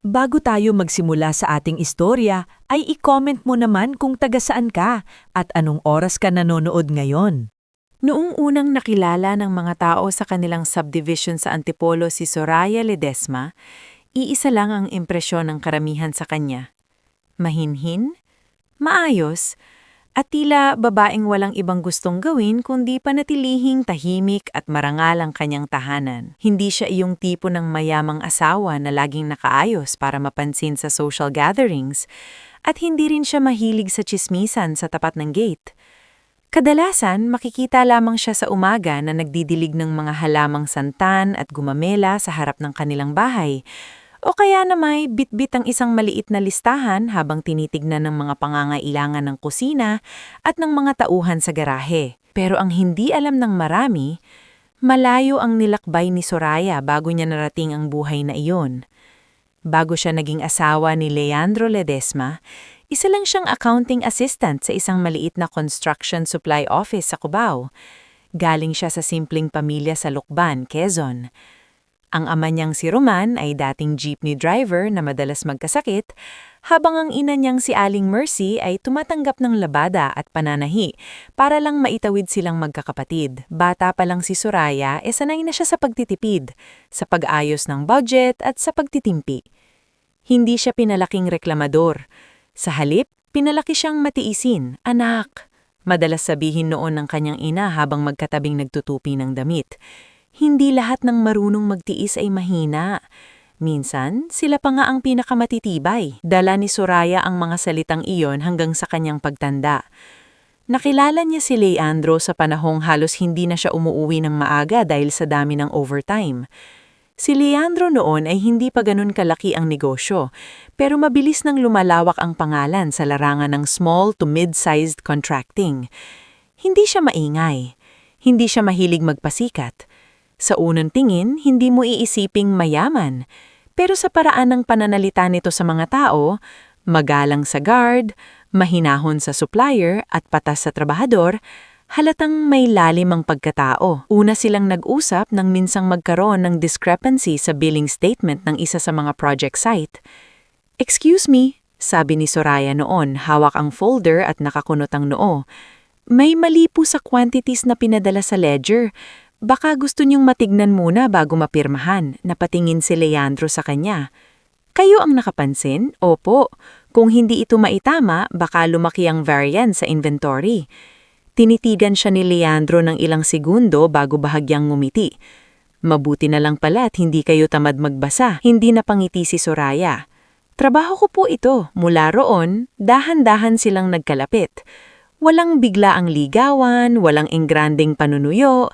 Bago tayo magsimula sa ating istorya, ay i-comment mo naman kung taga saan ka at anong oras ka nanonood ngayon. Noong unang nakilala ng mga tao sa kanilang subdivision sa Antipolo si Soraya Ledesma, iisa lang ang impresyon ng karamihan sa kanya. Mahinhin, maayos, at tila babaeng walang ibang gustong gawin kundi panatilihing tahimik at marangal ang kanyang tahanan. Hindi siya iyong tipo ng mayamang asawa na laging nakaayos para mapansin sa social gatherings, at hindi rin siya mahilig sa tsismisan sa tapat ng gate. Kadalasan, makikita lamang siya sa umaga na nagdidilig ng mga halamang santan at gumamela sa harap ng kanilang bahay. O kaya na may bitbit ang isang maliit na listahan habang tinitignan ng mga pangangailangan ng kusina at ng mga tauhan sa garahe. Pero ang hindi alam ng marami, malayo ang nilakbay ni Soraya bago niya narating ang buhay na iyon. Bago siya naging asawa ni Leandro Ledesma, isa lang siyang accounting assistant sa isang maliit na construction supply office sa Cubao. Galing siya sa simpleng pamilya sa Lucban, Quezon. Ang ama niyang si Roman ay dating jeepney driver na madalas magkasakit, habang ang ina niyang si Aling Mercy ay tumatanggap ng labada at pananahi para lang maitawid silang magkakapatid. Bata pa lang si Soraya, sanay na siya sa pagtitipid, sa pag-ayos ng budget at sa pagtitimpi. Hindi siya pinalaking reklamador. Sa halip, pinalaki siyang matiisin, anak. Madalas sabihin noon ng kanyang ina habang magkatabing nagtutupi ng damit. Hindi lahat ng marunong magtiis ay mahina. Minsan, sila pa nga ang pinakamatitibay. Dala ni Soraya ang mga salitang iyon hanggang sa kanyang pagtanda. Nakilala niya si Leandro sa panahong halos hindi na siya umuuwi ng maaga dahil sa dami ng overtime. Si Leandro noon ay hindi pa ganun kalaki ang negosyo, pero mabilis nang lumalawak ang pangalan sa larangan ng small to mid-sized contracting. Hindi siya maingay. Hindi siya mahilig magpasikat. Sa unang tingin, hindi mo iisiping mayaman. Pero sa paraan ng pananalita nito sa mga tao, magalang sa guard, mahinahon sa supplier at patas sa trabahador, halatang may lalim ang pagkatao. Una silang nag-usap nang minsang magkaroon ng discrepancy sa billing statement ng isa sa mga project site. "Excuse me," sabi ni Soraya noon, hawak ang folder at nakakunot ang noo. "May mali po sa quantities na pinadala sa ledger. Baka gusto niyong matignan muna bago mapirmahan," napatingin si Leandro sa kanya. "Kayo ang nakapansin?" "Opo. Kung hindi ito maitama, baka lumaki ang variance sa inventory." Tinitigan siya ni Leandro ng ilang segundo bago bahagyang ngumiti. "Mabuti na lang pala at hindi kayo tamad magbasa." Hindi napangiti si Soraya. "Trabaho ko po ito." Mula roon, dahan-dahan silang nagkalapit. Walang bigla ang ligawan, walang engranding panunuyo.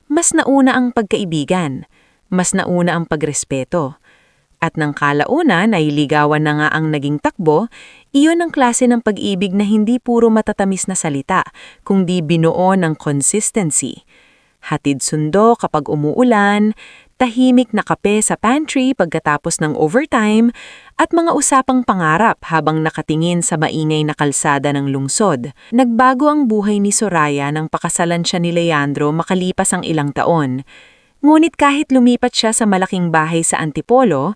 Mas nauna ang pagkaibigan, mas nauna ang pagrespeto. At nang kalaunan ay ligawan na nga ang naging takbo, iyon ang klase ng pag-ibig na hindi puro matatamis na salita, kundi binuo ng consistency. Hatid sundo kapag umuulan, tahimik na kape sa pantry pagkatapos ng overtime, at mga usapang pangarap habang nakatingin sa maingay na kalsada ng lungsod. Nagbago ang buhay ni Soraya nang pakasalan siya ni Leandro makalipas ang ilang taon. Ngunit kahit lumipat siya sa malaking bahay sa Antipolo,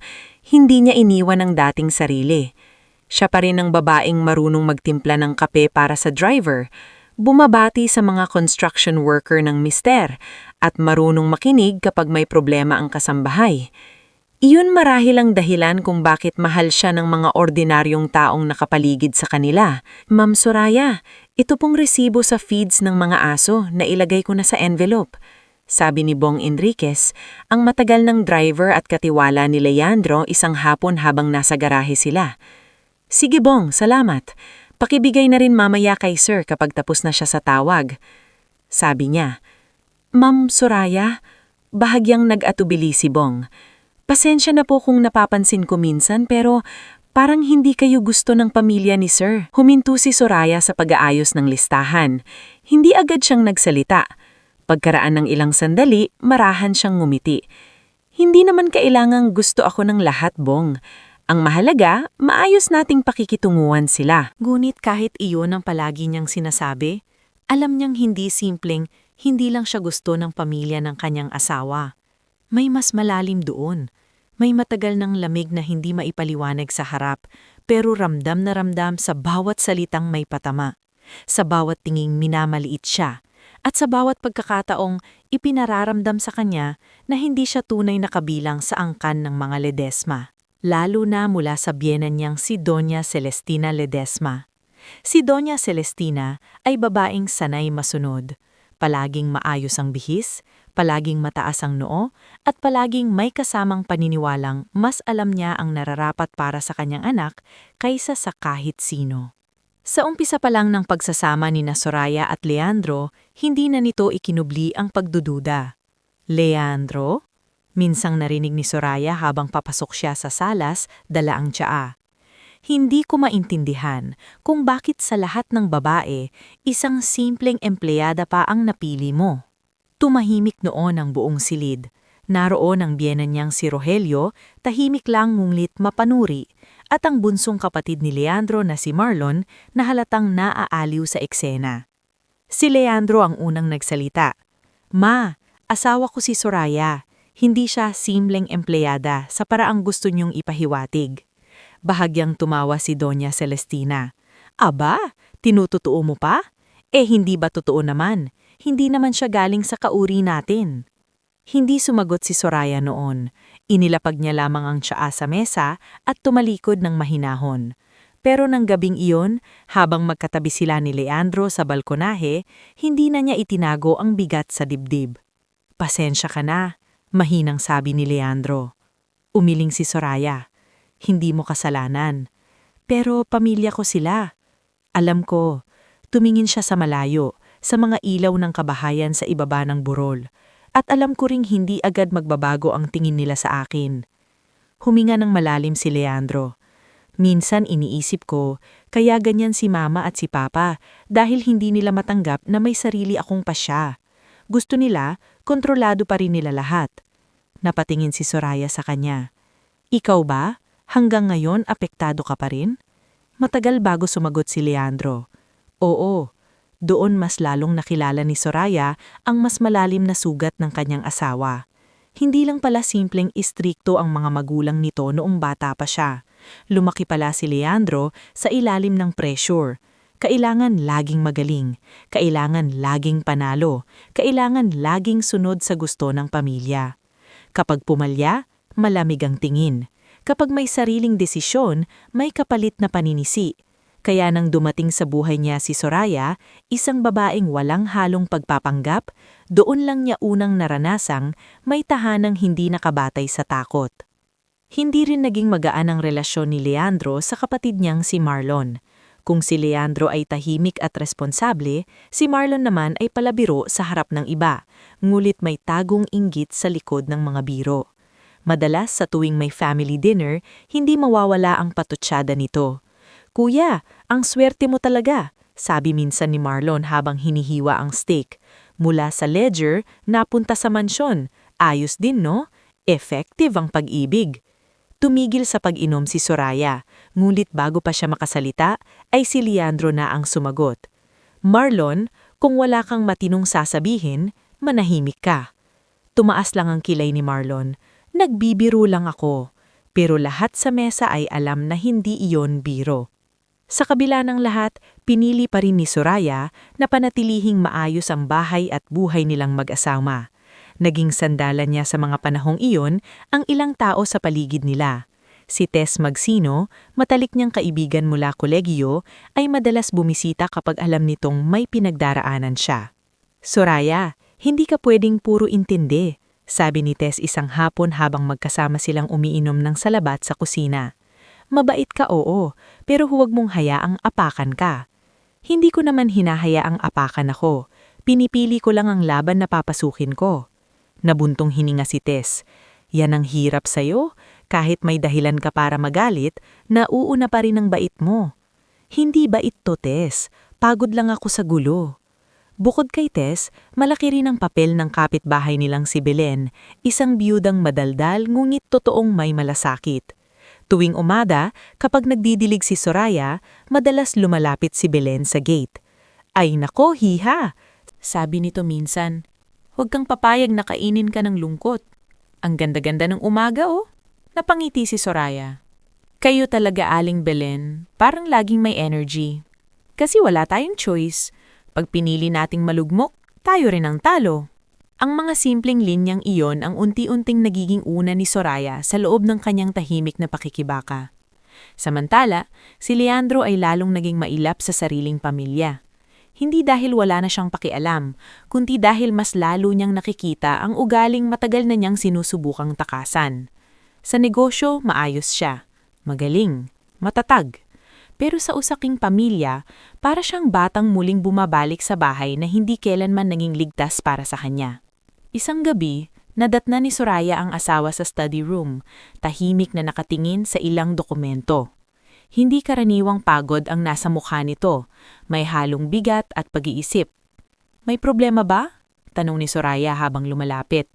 hindi niya iniwan ang dating sarili. Siya pa rin ang babaeng marunong magtimpla ng kape para sa driver, bumabati sa mga construction worker ng mister, at marunong makinig kapag may problema ang kasambahay. Iyon marahil ang dahilan kung bakit mahal siya ng mga ordinaryong taong nakapaligid sa kanila. "Ma'am Soraya, ito pong resibo sa feeds ng mga aso na ilagay ko na sa envelope," sabi ni Bong Enriquez, ang matagal ng driver at katiwala ni Leandro isang hapon habang nasa garahe sila. "Sige Bong, salamat. Pakibigay na rin mamaya kay sir kapag tapos na siya sa tawag," sabi niya. "Ma'am Soraya," bahagyang nag-atubili si Bong. "Pasensya na po kung napapansin ko minsan pero parang hindi kayo gusto ng pamilya ni sir." Huminto si Soraya sa pag-aayos ng listahan. Hindi agad siyang nagsalita. Pagkaraan ng ilang sandali, marahan siyang ngumiti. "Hindi naman kailangang gusto ako ng lahat, Bong. Ang mahalaga, maayos nating pakikitunguhan sila." Ngunit kahit iyon ang palagi niyang sinasabi, alam niyang hindi simpleng hindi lang siya gusto ng pamilya ng kanyang asawa. May mas malalim doon. May matagal ng lamig na hindi maipaliwanag sa harap, pero ramdam na ramdam sa bawat salitang may patama, sa bawat tinging minamaliit siya, at sa bawat pagkakataong ipinararamdam sa kanya na hindi siya tunay na kabilang sa angkan ng mga Ledesma, lalo na mula sa biyenan niyang si Doña Celestina Ledesma. Si Doña Celestina ay babaeng sanay masunod, palaging maayos ang bihis, palaging mataas ang noo, at palaging may kasamang paniniwalang mas alam niya ang nararapat para sa kanyang anak kaysa sa kahit sino. Sa umpisa pa lang ng pagsasama ni Soraya at Leandro, hindi na nito ikinubli ang pagdududa. Leandro? Minsang narinig ni Soraya habang papasok siya sa salas, dala ang tsaa. Hindi ko maintindihan kung bakit sa lahat ng babae, isang simpleng empleyada pa ang napili mo. Tumahimik noon ang buong silid. Naroon ang biyenan niyang si Rogelio, tahimik lang ngunit mapanuri, at ang bunsong kapatid ni Leandro na si Marlon na halatang naaaliw sa eksena. Si Leandro ang unang nagsalita. "Ma, asawa ko si Soraya. Hindi siya simpleng empleyada sa paraang gusto niyong ipahiwatig." Bahagyang tumawa si Doña Celestina. "Aba, tinututuo mo pa? Hindi ba totoo naman? Hindi naman siya galing sa kauri natin." Hindi sumagot si Soraya noon. Inilapag niya lamang ang tsaa sa mesa at tumalikod ng mahinahon. Pero nang gabing iyon, habang magkatabi sila ni Leandro sa balkonahe, hindi na niya itinago ang bigat sa dibdib. "Pasensya ka na," mahinang sabi ni Leandro. Umiling si Soraya. "Hindi mo kasalanan. Pero pamilya ko sila." "Alam ko." Tumingin siya sa malayo, sa mga ilaw ng kabahayan sa ibaba ng burol. "At alam ko ring hindi agad magbabago ang tingin nila sa akin." Huminga ng malalim si Leandro. "Minsan iniisip ko, kaya ganyan si Mama at si Papa dahil hindi nila matanggap na may sarili akong pasya. Gusto nila, kontrolado pa rin nila lahat." Napatingin si Soraya sa kanya. "Ikaw ba? Hanggang ngayon apektado ka pa rin?" Matagal bago sumagot si Leandro. "Oo." Doon mas lalong nakilala ni Soraya ang mas malalim na sugat ng kanyang asawa. Hindi lang pala simpleng istrikto ang mga magulang nito noong bata pa siya. Lumaki pala si Leandro sa ilalim ng pressure. Kailangan laging magaling, kailangan laging panalo, kailangan laging sunod sa gusto ng pamilya. Kapag pumalya, malamig ang tingin. Kapag may sariling desisyon, may kapalit na paninisi. Kaya nang dumating sa buhay niya si Soraya, isang babaeng walang halong pagpapanggap, doon lang niya unang naranasang may tahanang hindi nakabatay sa takot. Hindi rin naging magaan ang relasyon ni Leandro sa kapatid niyang si Marlon. Kung si Leandro ay tahimik at responsable, si Marlon naman ay palabiro sa harap ng iba, ngulit may tagong inggit sa likod ng mga biro. Madalas sa tuwing may family dinner, hindi mawawala ang patutsada nito. "Kuya, ang swerte mo talaga," sabi minsan ni Marlon habang hinihiwa ang steak. "Mula sa ledger, napunta sa mansyon. Ayos din, no? Effective ang pag-ibig." Tumigil sa pag-inom si Soraya, ngulit bago pa siya makasalita, ay si Leandro na ang sumagot. "Marlon, kung wala kang matinong sasabihin, manahimik ka." Tumaas lang ang kilay ni Marlon. "Nagbibiro lang ako." Pero lahat sa mesa ay alam na hindi iyon biro. Sa kabila ng lahat, pinili pa rin ni Soraya na panatilihing maayos ang bahay at buhay nilang mag-asawa. Naging sandalan niya sa mga panahong iyon ang ilang tao sa paligid nila. Si Tess Magsino, matalik niyang kaibigan mula kolehiyo, ay madalas bumisita kapag alam nitong may pinagdaraanan siya. "Soraya, hindi ka pwedeng puro intindi," sabi ni Tess isang hapon habang magkasama silang umiinom ng salabat sa kusina. "Mabait ka, oo, pero huwag mong hayaang apakan ka." "Hindi ko naman hinahayaang apakan ako. Pinipili ko lang ang laban na papasukin ko." Nabuntong hininga si Tess. "Yan ang hirap sa'yo. Kahit may dahilan ka para magalit, nauuna pa rin ang bait mo." "Hindi bait to, Tess. Pagod lang ako sa gulo." Bukod kay Tess, malaki rin ang papel ng kapitbahay nilang si Belen, isang biyudang madaldal ngunit totoong may malasakit. Tuwing umaga, kapag nagdidilig si Soraya, madalas lumalapit si Belen sa gate. "Ay nako, hiha!" sabi nito minsan. "Huwag kang papayag na kainin ka ng lungkot. Ang ganda-ganda ng umaga, oh." Napangiti si Soraya. Kayo talaga, Aling Belen, parang laging may energy. Kasi wala tayong choice. Pag pinili nating malugmok, tayo rin ang talo. Ang mga simpleng linyang iyon ang unti-unting nagiging una ni Soraya sa loob ng kanyang tahimik na pakikibaka. Samantala, si Leandro ay lalong naging mailap sa sariling pamilya. Hindi dahil wala na siyang pakialam, kundi dahil mas lalo niyang nakikita ang ugaling matagal na niyang sinusubukang takasan. Sa negosyo, maayos siya. Magaling, matatag. Pero sa usaking pamilya, para siyang batang muling bumabalik sa bahay na hindi kailanman naging ligtas para sa kanya. Isang gabi, nadatna ni Soraya ang asawa sa study room, tahimik na nakatingin sa ilang dokumento. Hindi karaniwang pagod ang nasa mukha nito, may halong bigat at pag-iisip. May problema ba? Tanong ni Soraya habang lumalapit.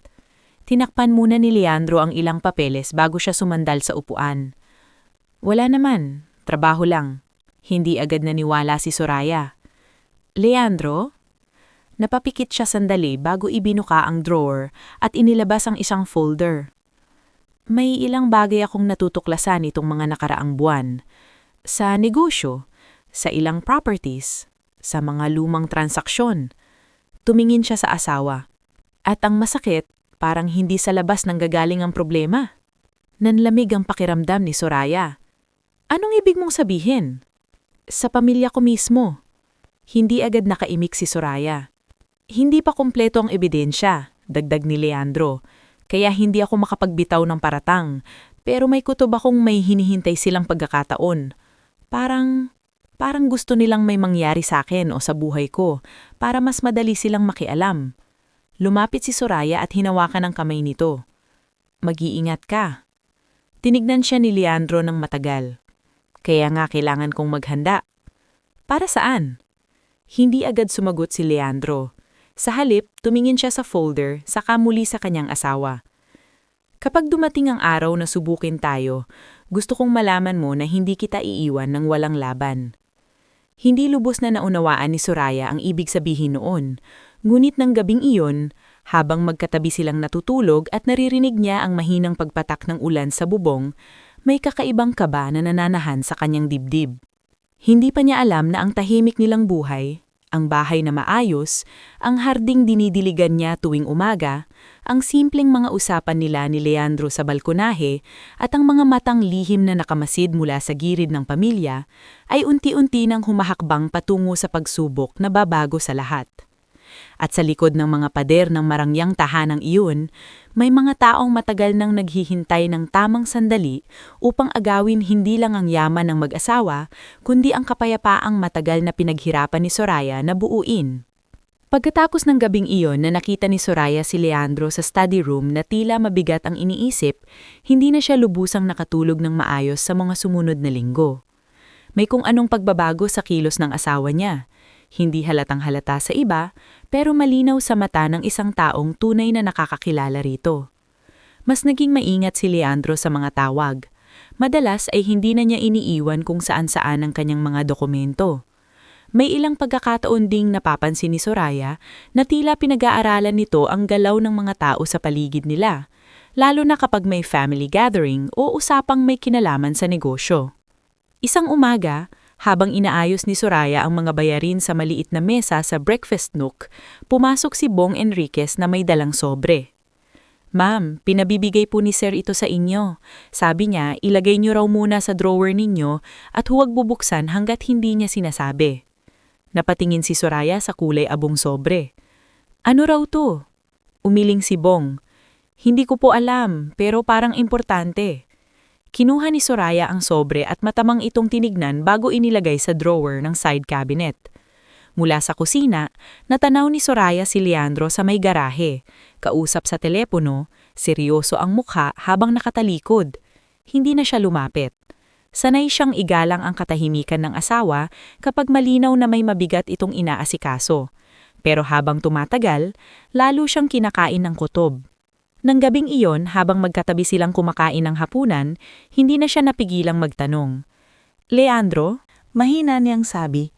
Tinakpan muna ni Leandro ang ilang papeles bago siya sumandal sa upuan. Wala naman, trabaho lang. Hindi agad naniwala si Soraya. Leandro? Napapikit siya sandali bago ibinuka ang drawer at inilabas ang isang folder. May ilang bagay akong natutuklasan itong mga nakaraang buwan. Sa negosyo, sa ilang properties, sa mga lumang transaksyon. Tumingin siya sa asawa. At ang masakit, parang hindi sa labas nang gagaling ang problema. Nanlamig ang pakiramdam ni Soraya. Anong ibig mong sabihin? Sa pamilya ko mismo. Hindi agad nakaimik si Soraya. Hindi pa kumpleto ang ebidensya, dagdag ni Leandro. Kaya hindi ako makapagbitaw ng paratang. Pero may kutob akong may hinihintay silang pagkakataon. Parang gusto nilang may mangyari sa akin o sa buhay ko para mas madali silang makialam. Lumapit si Soraya at hinawakan ang kamay nito. Mag-iingat ka. Tinignan siya ni Leandro ng matagal. Kaya nga kailangan kong maghanda. Para saan? Hindi agad sumagot si Leandro. Sa halip, tumingin siya sa folder, saka muli sa kanyang asawa. Kapag dumating ang araw na subukin tayo, gusto kong malaman mo na hindi kita iiwan ng walang laban. Hindi lubos na naunawaan ni Soraya ang ibig sabihin noon, ngunit ng gabing iyon, habang magkatabi silang natutulog at naririnig niya ang mahinang pagpatak ng ulan sa bubong, may kakaibang kaba na nananahan sa kanyang dibdib. Hindi pa niya alam na ang tahimik nilang buhay, ang bahay na maayos, ang harding dinidiligan niya tuwing umaga, ang simpleng mga usapan nila ni Leandro sa balkonahe at ang mga matang lihim na nakamasid mula sa girid ng pamilya ay unti-unti nang humahakbang patungo sa pagsubok na babago sa lahat. At sa likod ng mga pader ng marangyang tahanang iyon, may mga taong matagal nang naghihintay ng tamang sandali upang agawin hindi lang ang yaman ng mag-asawa, kundi ang kapayapaang matagal na pinaghirapan ni Soraya na buuin. Pagkatapos ng gabing iyon na nakita ni Soraya si Leandro sa study room na tila mabigat ang iniisip, hindi na siya lubusang nakatulog ng maayos sa mga sumunod na linggo. May kung anong pagbabago sa kilos ng asawa niya. Hindi halatang halata sa iba, pero malinaw sa mata ng isang taong tunay na nakakakilala rito. Mas naging maingat si Leandro sa mga tawag. Madalas ay hindi na niya iniiwan kung saan-saan ang kanyang mga dokumento. May ilang pagkakataon ding napapansin ni Soraya na tila pinag-aaralan nito ang galaw ng mga tao sa paligid nila, lalo na kapag may family gathering o usapang may kinalaman sa negosyo. Isang umaga, habang inaayos ni Soraya ang mga bayarin sa maliit na mesa sa breakfast nook, pumasok si Bong Enriquez na may dalang sobre. Ma'am, pinabibigay po ni Sir ito sa inyo. Sabi niya, ilagay niyo raw muna sa drawer ninyo at huwag bubuksan hanggat hindi niya sinasabi. Napatingin si Soraya sa kulay abong sobre. Ano raw to? Umiling si Bong. Hindi ko po alam, pero parang importante. Kinuha ni Soraya ang sobre at matamang itong tinignan bago inilagay sa drawer ng side cabinet. Mula sa kusina, natanaw ni Soraya si Leandro sa may garahe, kausap sa telepono, seryoso ang mukha habang nakatalikod. Hindi na siya lumapit. Sanay siyang igalang ang katahimikan ng asawa kapag malinaw na may mabigat itong inaasikaso. Pero habang tumatagal, lalo siyang kinakain ng kutob. Nang gabing iyon, habang magkatabi silang kumakain ng hapunan, hindi na siya napigilang magtanong. Leandro? Mahina niyang sabi.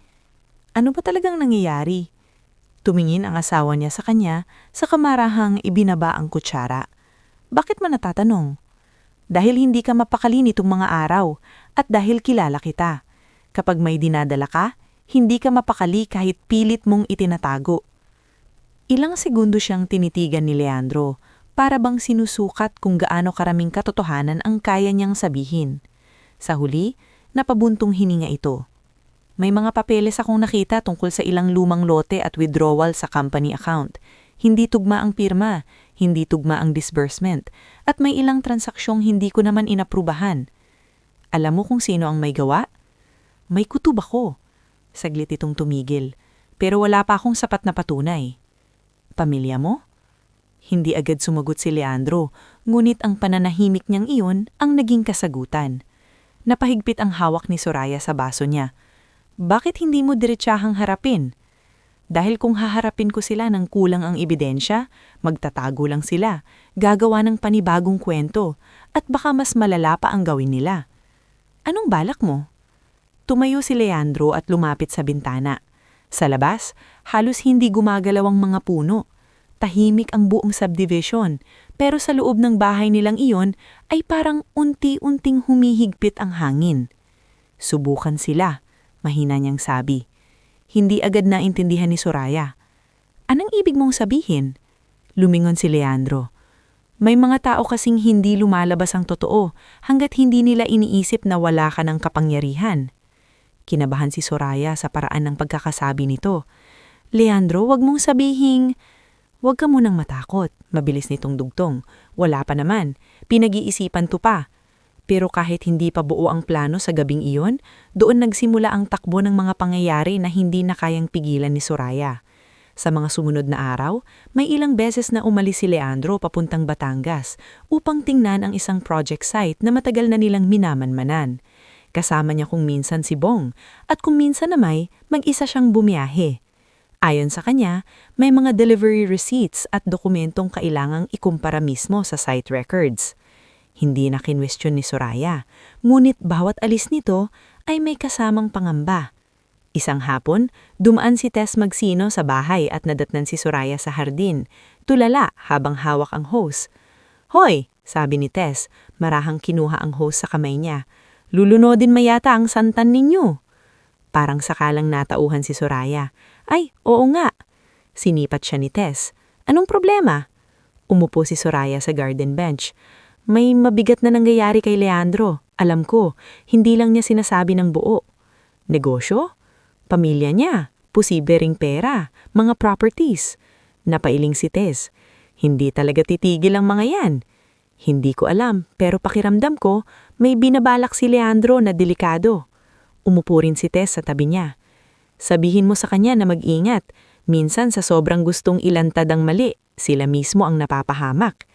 Ano ba talagang nangyayari? Tumingin ang asawa niya sa kanya sa kamarahang ibinaba ang kutsara. Bakit man natatanong? Dahil hindi ka mapakali nitong mga araw at dahil kilala kita. Kapag may dinadala ka, hindi ka mapakali kahit pilit mong itinatago. Ilang segundo siyang tinitigan ni Leandro para bang sinusukat kung gaano karaming katotohanan ang kaya niyang sabihin. Sa huli, napabuntong hininga ito. May mga papeles akong nakita tungkol sa ilang lumang lote at withdrawal sa company account. Hindi tugma ang pirma, hindi tugma ang disbursement, at may ilang transaksyong hindi ko naman inaprubahan. Alam mo kung sino ang may gawa? May kutob ako. Saglit itong tumigil, pero wala pa akong sapat na patunay. Pamilya mo? Hindi agad sumagot si Leandro, ngunit ang pananahimik niyang iyon ang naging kasagutan. Napahigpit ang hawak ni Soraya sa baso niya. Bakit hindi mo diretsahang harapin? Dahil kung haharapin ko sila ng kulang ang ebidensya, magtatago lang sila, gagawa ng panibagong kwento, at baka mas malala pa ang gawin nila. Anong balak mo? Tumayo si Leandro at lumapit sa bintana. Sa labas, halos hindi gumagalaw ang mga puno. Tahimik ang buong subdivision, pero sa loob ng bahay nilang iyon ay parang unti-unting humihigpit ang hangin. Subukan sila, mahina niyang sabi. Hindi agad naintindihan ni Soraya. Anong ibig mong sabihin? Lumingon si Leandro. May mga tao kasing hindi lumalabas ang totoo hanggat hindi nila iniisip na wala ka ng kapangyarihan. Kinabahan si Soraya sa paraan ng pagkakasabi nito. Leandro, wag mong sabihing... Huwag ka munang matakot, mabilis nitong dugtong. Wala pa naman, pinag-iisipan to pa. Pero kahit hindi pa buo ang plano sa gabing iyon, doon nagsimula ang takbo ng mga pangyayari na hindi na kayang pigilan ni Soraya. Sa mga sumunod na araw, may ilang beses na umalis si Leandro papuntang Batangas upang tingnan ang isang project site na matagal na nilang minamanmanan. Kasama niya kung minsan si Bong at kung minsan na mag-isa siyang bumiyahe. Ayon sa kanya, may mga delivery receipts at dokumentong kailangang ikumpara mismo sa site records. Hindi na kinwestiyon ni Soraya, ngunit bawat alis nito ay may kasamang pangamba. Isang hapon, dumaan si Tess Magsino sa bahay at nadatnan si Soraya sa hardin, tulala habang hawak ang hose. Hoy, sabi ni Tess, marahang kinuha ang hose sa kamay niya. Lulunodin mayata ang santan ninyo. Parang sakalang natauhan si Soraya. Ay, oo nga. Sinipat siya ni Tess. Anong problema? Umupo si Soraya sa garden bench. May mabigat na nangyayari kay Leandro. Alam ko, hindi lang niya sinasabi ng buo. Negosyo? Pamilya niya? Posible ring pera? Mga properties? Napailing si Tess. Hindi talaga titigil ang mga yan. Hindi ko alam, pero pakiramdam ko, may binabalak si Leandro na delikado. Umupo rin si Tess sa tabi niya. Sabihin mo sa kanya na mag-ingat. Minsan sa sobrang gustong ilantad ang mali, sila mismo ang napapahamak.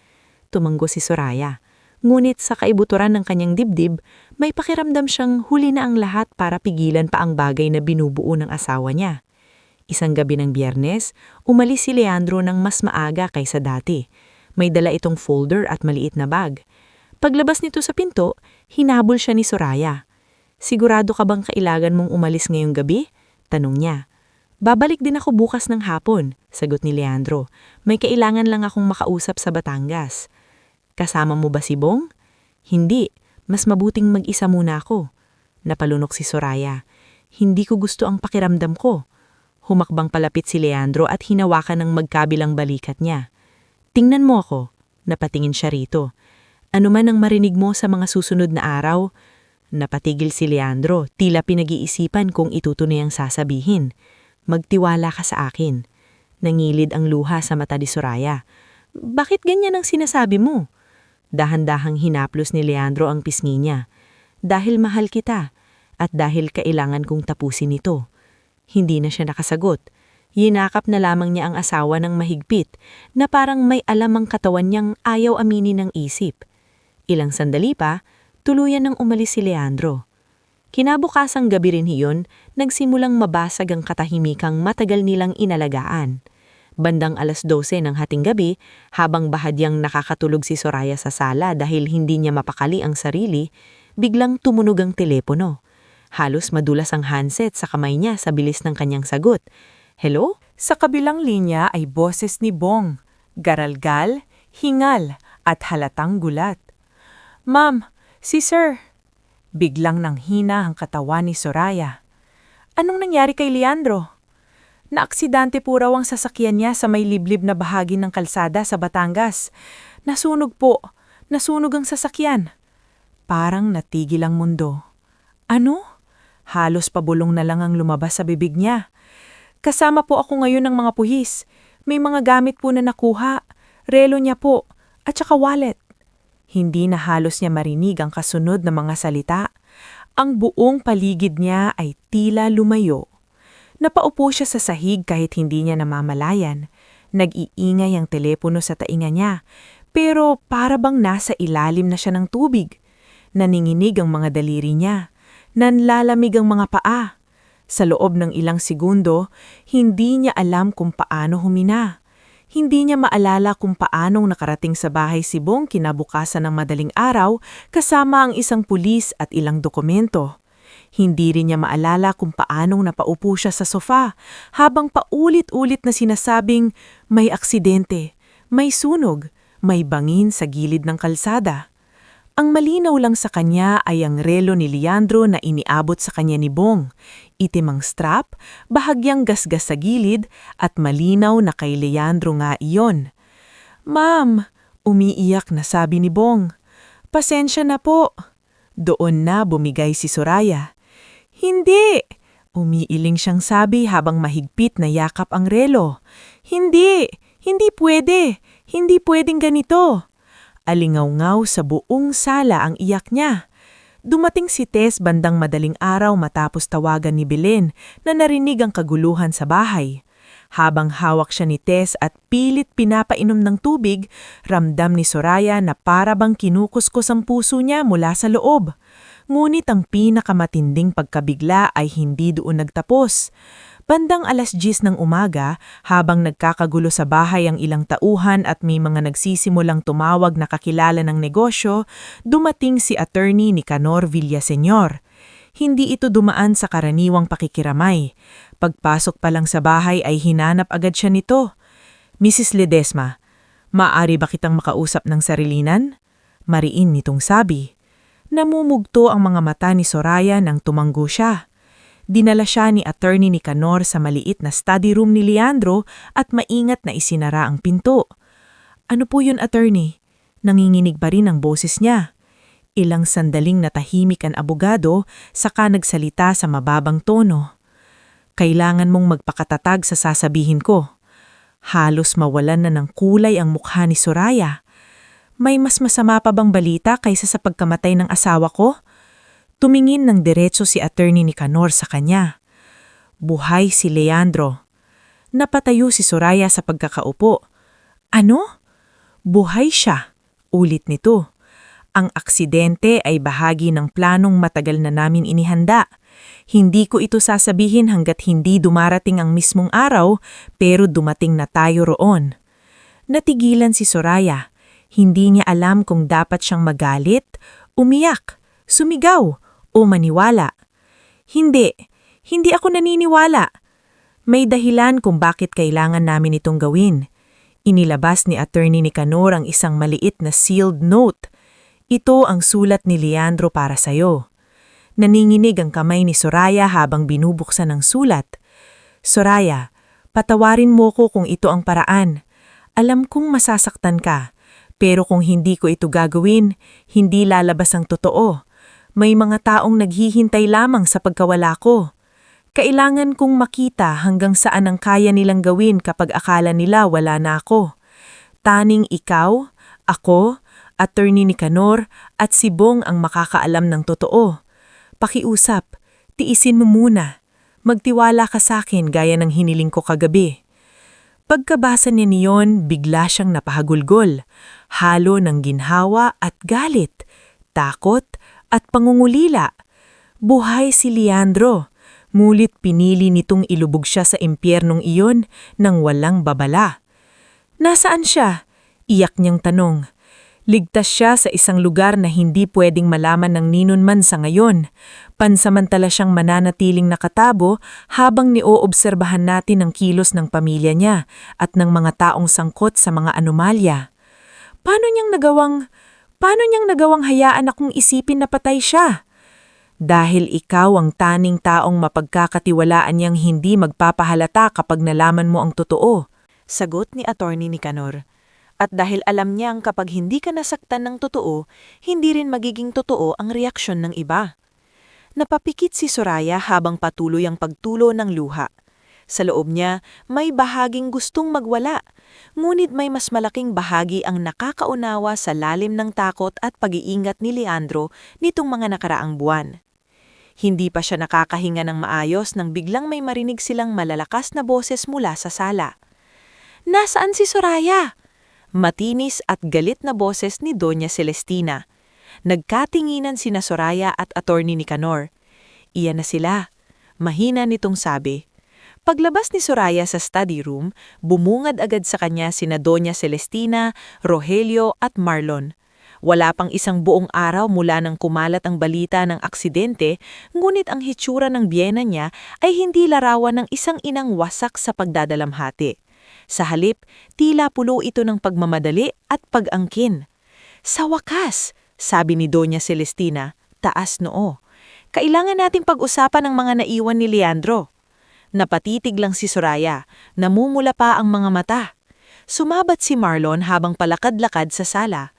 Tumanggo si Soraya. Ngunit sa kaibuturan ng kanyang dibdib, may pakiramdam siyang huli na ang lahat para pigilan pa ang bagay na binubuo ng asawa niya. Isang gabi ng Biyernes, umalis si Leandro ng mas maaga kaysa dati. May dala itong folder at maliit na bag. Paglabas nito sa pinto, hinabol siya ni Soraya. Sigurado ka bang kailangan mong umalis ngayong gabi? Tanong niya. Babalik din ako bukas ng hapon, sagot ni Leandro. May kailangan lang akong makausap sa Batangas. Kasama mo ba si Bong? Hindi, mas mabuting mag-isa muna ako. Napalunok si Soraya. Hindi ko gusto ang pakiramdam ko. Humakbang palapit si Leandro at hinawakan ng magkabilang balikat niya. Tingnan mo ako, napatingin siya rito. Ano man ang marinig mo sa mga susunod na araw, napatigil si Leandro, tila pinag-iisipan kung itutuloy ang sasabihin. Magtiwala ka sa akin. Nangilid ang luha sa mata ni Soraya. Bakit ganyan ang sinasabi mo? Dahan-dahang hinaplos ni Leandro ang pisngi niya. Dahil mahal kita, at dahil kailangan kong tapusin ito. Hindi na siya nakasagot. Yinakap na lamang niya ang asawa ng mahigpit, na parang may alam ang katawan niyang ayaw aminin ng isip. Ilang sandali pa, tuluyan nang umalis si Leandro. Kinabukasang gabi rin iyon, nagsimulang mabasag ang katahimikang matagal nilang inalagaan. Bandang 12:00 ng hating gabi, habang bahadyang nakakatulog si Soraya sa sala dahil hindi niya mapakali ang sarili, biglang tumunog ang telepono. Halos madulas ang handset sa kamay niya sa bilis ng kanyang sagot. Hello? Sa kabilang linya ay boses ni Bong, garalgal, hingal, at halatang gulat. Ma'am, si Sir. Biglang nanghina ang katawan ni Soraya. Anong nangyari kay Leandro? Naaksidante po raw ang sasakyan niya sa may liblib na bahagi ng kalsada sa Batangas. Nasunog po. Nasunog ang sasakyan. Parang natigil ang mundo. Ano? Halos pabulong na lang ang lumabas sa bibig niya. Kasama po ako ngayon ng mga puhis. May mga gamit po na nakuha. Relo niya po. At saka wallet. Hindi na halos niya marinig ang kasunod na mga salita. Ang buong paligid niya ay tila lumayo. Napaupo siya sa sahig kahit hindi niya namamalayan. Nag-iingay ang telepono sa tainga niya, pero para bang nasa ilalim na siya ng tubig. Naninginig ang mga daliri niya. Nanlalamig ang mga paa. Sa loob ng ilang segundo, hindi niya alam kung paano humina. Hindi niya maalala kung paanong nakarating sa bahay si Bong kinabukasan ng madaling araw kasama ang isang pulis at ilang dokumento. Hindi rin niya maalala kung paanong napaupo siya sa sofa habang paulit-ulit na sinasabing may aksidente, may sunog, may bangin sa gilid ng kalsada. Ang malinaw lang sa kanya ay ang relo ni Leandro na iniabot sa kanya ni Bong. Itim ang strap, bahagyang gasgas sa gilid at malinaw na kay Leandro nga iyon. "Ma'am," umiiyak na sabi ni Bong. "Pasensya na po." Doon na bumigay si Soraya. "Hindi!" Umiiling siyang sabi habang mahigpit na yakap ang relo. "Hindi! Hindi pwede! Hindi pwedeng ganito!" Alingaw-ngaw sa buong sala ang iyak niya. Dumating si Tess bandang madaling araw matapos tawagan ni Belen na narinig ang kaguluhan sa bahay. Habang hawak siya ni Tess at pilit pinapainom ng tubig, ramdam ni Soraya na para bang kinukuskus ang puso niya mula sa loob. Ngunit ang pinakamatinding pagkabigla ay hindi doon nagtapos. Bandang 10:00 ng umaga, habang nagkakagulo sa bahay ang ilang tauhan at may mga nagsisimulang tumawag na kakilala ng negosyo, dumating si attorney Nicanor Villaseñor. Hindi ito dumaan sa karaniwang pakikiramay. Pagpasok pa lang sa bahay ay hinanap agad siya nito. "Mrs. Ledesma, maaari ba kitang makausap ng sarilinan?" Mariin nitong sabi. Namumugto ang mga mata ni Soraya nang tumanggo siya. Dinala siya ni attorney Nicanor sa maliit na study room ni Leandro at maingat na isinara ang pinto. "Ano po yun, attorney?" Nanginginig pa rin ang boses niya. Ilang sandaling natahimik ang abogado, saka nagsalita sa mababang tono. "Kailangan mong magpakatatag sa sasabihin ko." Halos mawalan na ng kulay ang mukha ni Soraya. "May mas masama pa bang balita kaysa sa pagkamatay ng asawa ko?" Tumingin ng diretso si attorney Nicanor sa kanya. "Buhay si Leandro." Napatayo si Soraya sa pagkakaupo. "Ano?" "Buhay siya," ulit nito. "Ang aksidente ay bahagi ng planong matagal na namin inihanda. Hindi ko ito sasabihin hanggat hindi dumarating ang mismong araw, pero dumating na tayo roon." Natigilan si Soraya. Hindi niya alam kung dapat siyang magalit, umiyak, sumigaw, o maniwala. Hindi ako naniniwala. May dahilan kung bakit kailangan namin itong gawin." Inilabas ni attorney Nicanor ang isang maliit na sealed note. "Ito ang sulat ni Leandro para sa'yo." Naninginig ang kamay ni Soraya habang binubuksan ang sulat. "Soraya, patawarin mo ko kung ito ang paraan. Alam kong masasaktan ka, pero kung hindi ko ito gagawin, hindi lalabas ang totoo. May mga taong naghihintay lamang sa pagkawala ko. Kailangan kong makita hanggang saan ang kaya nilang gawin kapag akala nila wala na ako. Taning ikaw, ako, attorney Nicanor at si Bong ang makakaalam ng totoo. Pakiusap, tiisin mo muna. Magtiwala ka sa akin gaya ng hiniling ko kagabi." Pagkabasa niya niyon, bigla siyang napahagulgol. Halo ng ginhawa at galit, takot at pangungulila. Buhay si Leandro, ngulit pinili nitong ilubog siya sa impyernong iyon nang walang babala. "Nasaan siya?" iyak niyang tanong. Ligtas siya sa isang lugar na hindi pwedeng malaman ng ninunman sa ngayon. Pansamantala siyang mananatiling nakatabo habang nioobserbahan natin ang kilos ng pamilya niya at ng mga taong sangkot sa mga anomalya. Paano niyang nagawang hayaan akong isipin na patay siya? Dahil ikaw ang taning taong mapagkakatiwalaan niyang hindi magpapahalata kapag nalaman mo ang totoo. Sagot ni Attorney Nicanor. At dahil alam niyang kapag hindi ka nasaktan ng totoo, hindi rin magiging totoo ang reaksyon ng iba. Napapikit si Soraya habang patuloy ang pagtulo ng luha. Sa loob niya, may bahaging gustong magwala, ngunit may mas malaking bahagi ang nakakaunawa sa lalim ng takot at pag-iingat ni Leandro nitong mga nakaraang buwan. Hindi pa siya nakakahinga ng maayos nang biglang may marinig silang malalakas na boses mula sa sala. "Nasaan si Soraya?" Matinis at galit na boses ni Doña Celestina. Nagkatinginan sina Soraya at Attorney Nicanor. Iyan na sila. Mahina nitong sabi. Paglabas ni Soraya sa study room, bumungad agad sa kanya sina Doña Celestina, Rogelio at Marlon. Wala pang isang buong araw mula nang kumalat ang balita ng aksidente, ngunit ang hitsura ng biyena niya ay hindi larawan ng isang inang wasak sa pagdadalamhati. Sa halip, tila pulo ito ng pagmamadali at pag-angkin. "Sa wakas," sabi ni Doña Celestina, taas noo. "Kailangan nating pag-usapan ang mga naiwan ni Leandro." Napatitig lang si Soraya, namumula pa ang mga mata. Sumabat si Marlon habang palakad-lakad sa sala.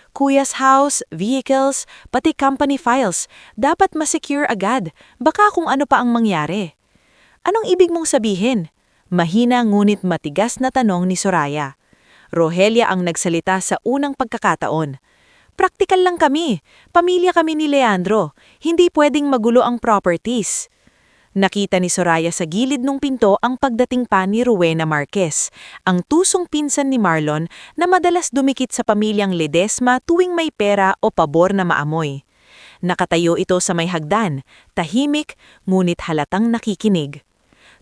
"Kuya's house, vehicles, pati company files, dapat ma-secure agad, baka kung ano pa ang mangyari." "Anong ibig mong sabihin?" Mahina ngunit matigas na tanong ni Soraya. Rogelia ang nagsalita sa unang pagkakataon. "Praktikal lang kami. Pamilya kami ni Leandro. Hindi pwedeng magulo ang properties." Nakita ni Soraya sa gilid ng pinto ang pagdating pa ni Rowena Marquez, ang tusong pinsan ni Marlon na madalas dumikit sa pamilyang Ledesma tuwing may pera o pabor na maamoy. Nakatayo ito sa may hagdan, tahimik ngunit halatang nakikinig.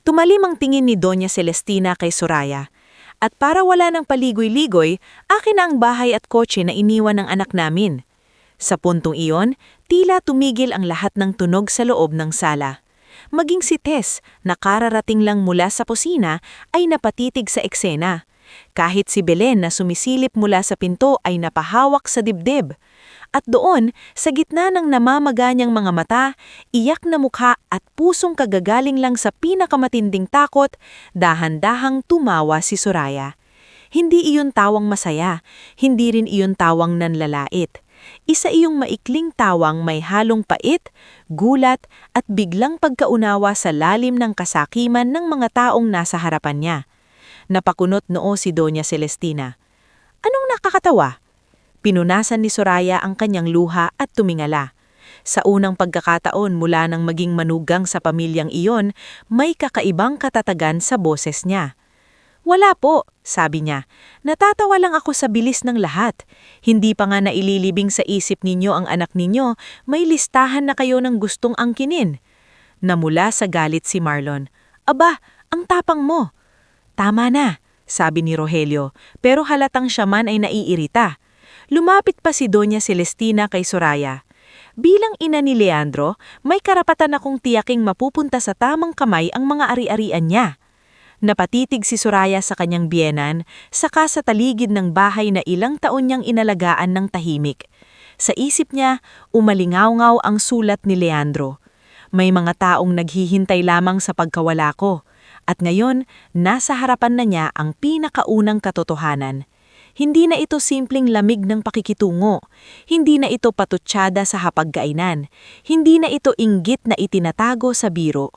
Tumalim ang tingin ni Doña Celestina kay Soraya. "At para wala ng paligoy-ligoy, akin na ang bahay at kotse na iniwan ng anak namin." Sa puntong iyon, tila tumigil ang lahat ng tunog sa loob ng sala. Maging si Tess, na kararating lang mula sa kusina, ay napatitig sa eksena. Kahit si Belen na sumisilip mula sa pinto ay napahawak sa dibdib. At doon, sa gitna ng namamaga niyang mga mata, iyak na mukha at pusong kagagaling lang sa pinakamatinding takot, dahan-dahang tumawa si Soraya. Hindi iyon tawang masaya, hindi rin iyon tawang nanlalait. Isa iyong maikling tawang may halong pait, gulat at biglang pagkaunawa sa lalim ng kasakiman ng mga taong nasa harapan niya. Napakunot noo si Doña Celestina. "Anong nakakatawa?" Pinunasan ni Soraya ang kanyang luha at tumingala. Sa unang pagkakataon mula nang maging manugang sa pamilyang iyon, may kakaibang katatagan sa boses niya. "Wala po," sabi niya. "Natatawa lang ako sa bilis ng lahat. Hindi pa nga naililibing sa isip ninyo ang anak ninyo, may listahan na kayo ng gustong angkinin." Namula sa galit si Marlon. "Aba, ang tapang mo." "Tama na," sabi ni Rogelio, pero halatang siya man ay naiirita. Lumapit pa si Doña Celestina kay Soraya. "Bilang ina ni Leandro, may karapatan akong tiyaking mapupunta sa tamang kamay ang mga ari-arian niya." Napatitig si Soraya sa kanyang biyenan, saka sa taligid ng bahay na ilang taon niyang inalagaan ng tahimik. Sa isip niya, umalingaw-ngaw ang sulat ni Leandro. "May mga taong naghihintay lamang sa pagkawala ko." At ngayon, nasa harapan na niya ang pinakaunang katotohanan. Hindi na ito simpleng lamig ng pakikitungo. Hindi na ito patutsyada sa hapagkainan. Hindi na ito inggit na itinatago sa biro.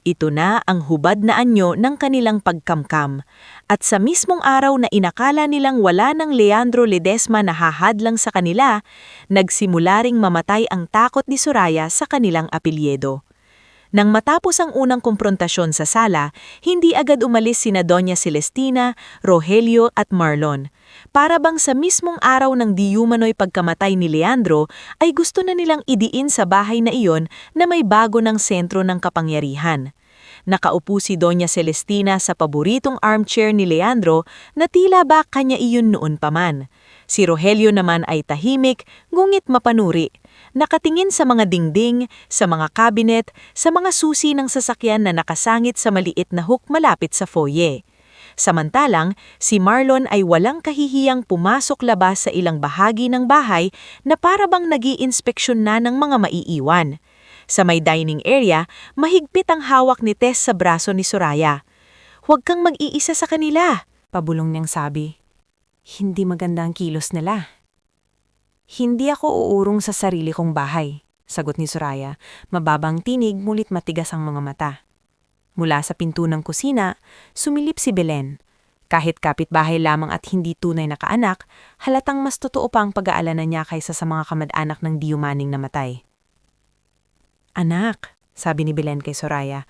Ito na ang hubad na anyo ng kanilang pagkamkam. At sa mismong araw na inakala nilang wala ng Leandro Ledesma na hahadlang sa kanila, nagsimula ring mamatay ang takot ni Soraya sa kanilang apelyido. Nang matapos ang unang komprontasyon sa sala, hindi agad umalis sina Doña Celestina, Rogelio at Marlon. Para bang sa mismong araw ng diyumano'y pagkamatay ni Leandro, ay gusto na nilang idiin sa bahay na iyon na may bago ng sentro ng kapangyarihan. Nakaupo si Doña Celestina sa paboritong armchair ni Leandro na tila ba kanya iyon noon pa man. Si Rogelio naman ay tahimik, ngunit mapanuri. Nakatingin sa mga dingding, sa mga kabinet, sa mga susi ng sasakyan na nakasangit sa maliit na hook malapit sa foyer. Samantalang, si Marlon ay walang kahihiyang pumasok-labas sa ilang bahagi ng bahay na parabang nag-iinspeksyon na ng mga maiiwan. Sa may dining area, mahigpit ang hawak ni Tess sa braso ni Soraya. "Huwag kang mag-iisa sa kanila," pabulong niyang sabi. "Hindi maganda ang kilos nila." "Hindi ako uurong sa sarili kong bahay," sagot ni Soraya. Mababang tinig ngunit matigas ang mga mata. Mula sa pinto ng kusina, sumilip si Belen. Kahit kapitbahay lamang at hindi tunay na kaanak, halatang mas totoo pa ang pag-aalala niya kaysa sa mga kamag-anak ng di umaning namatay. "Anak," sabi ni Belen kay Soraya,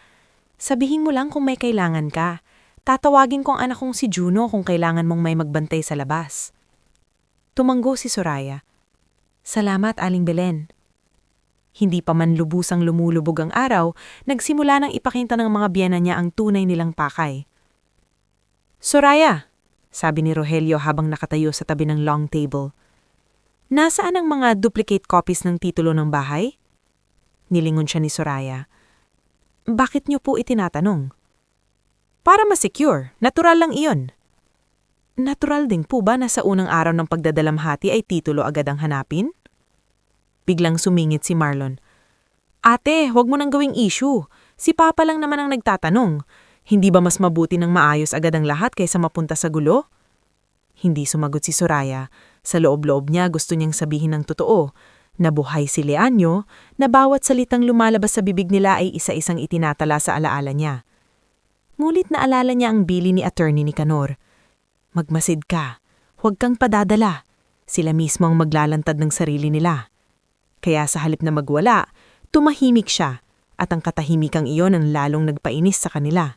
"sabihin mo lang kung may kailangan ka. Tatawagin ko ang anak kong si Juno kung kailangan mong may magbantay sa labas." Tumanggo si Soraya. "Salamat, Aling Belen." Hindi pa man lubusang lumulubog ang araw, nagsimula nang ipakita ng mga biyena niya ang tunay nilang pakay. "Soraya," sabi ni Rogelio habang nakatayo sa tabi ng long table. "Nasaan ang mga duplicate copies ng titulo ng bahay?" Nilingon siya ni Soraya. "Bakit niyo po itinatanong?" "Para ma-secure. Natural lang iyon." "Natural din po ba na sa unang araw ng pagdadalamhati ay titulo agad ang hanapin?" Biglang sumingit si Marlon. "Ate, huwag mo nang gawing issue. Si Papa lang naman ang nagtatanong. Hindi ba mas mabuti nang maayos agad ang lahat kaysa mapunta sa gulo?" Hindi sumagot si Soraya. Sa loob-loob niya gusto niyang sabihin ng totoo. Nabuhay si Leanyo, na bawat salitang lumalabas sa bibig nila ay isa-isang itinatala sa alaala niya. Ngulit naalala niya ang bili ni Attorney Nicanor. "Magmasid ka. Huwag kang padadala. Sila mismo ang maglalantad ng sarili nila." Kaya sa halip na magwala, tumahimik siya at ang katahimikang iyon ang lalong nagpainis sa kanila.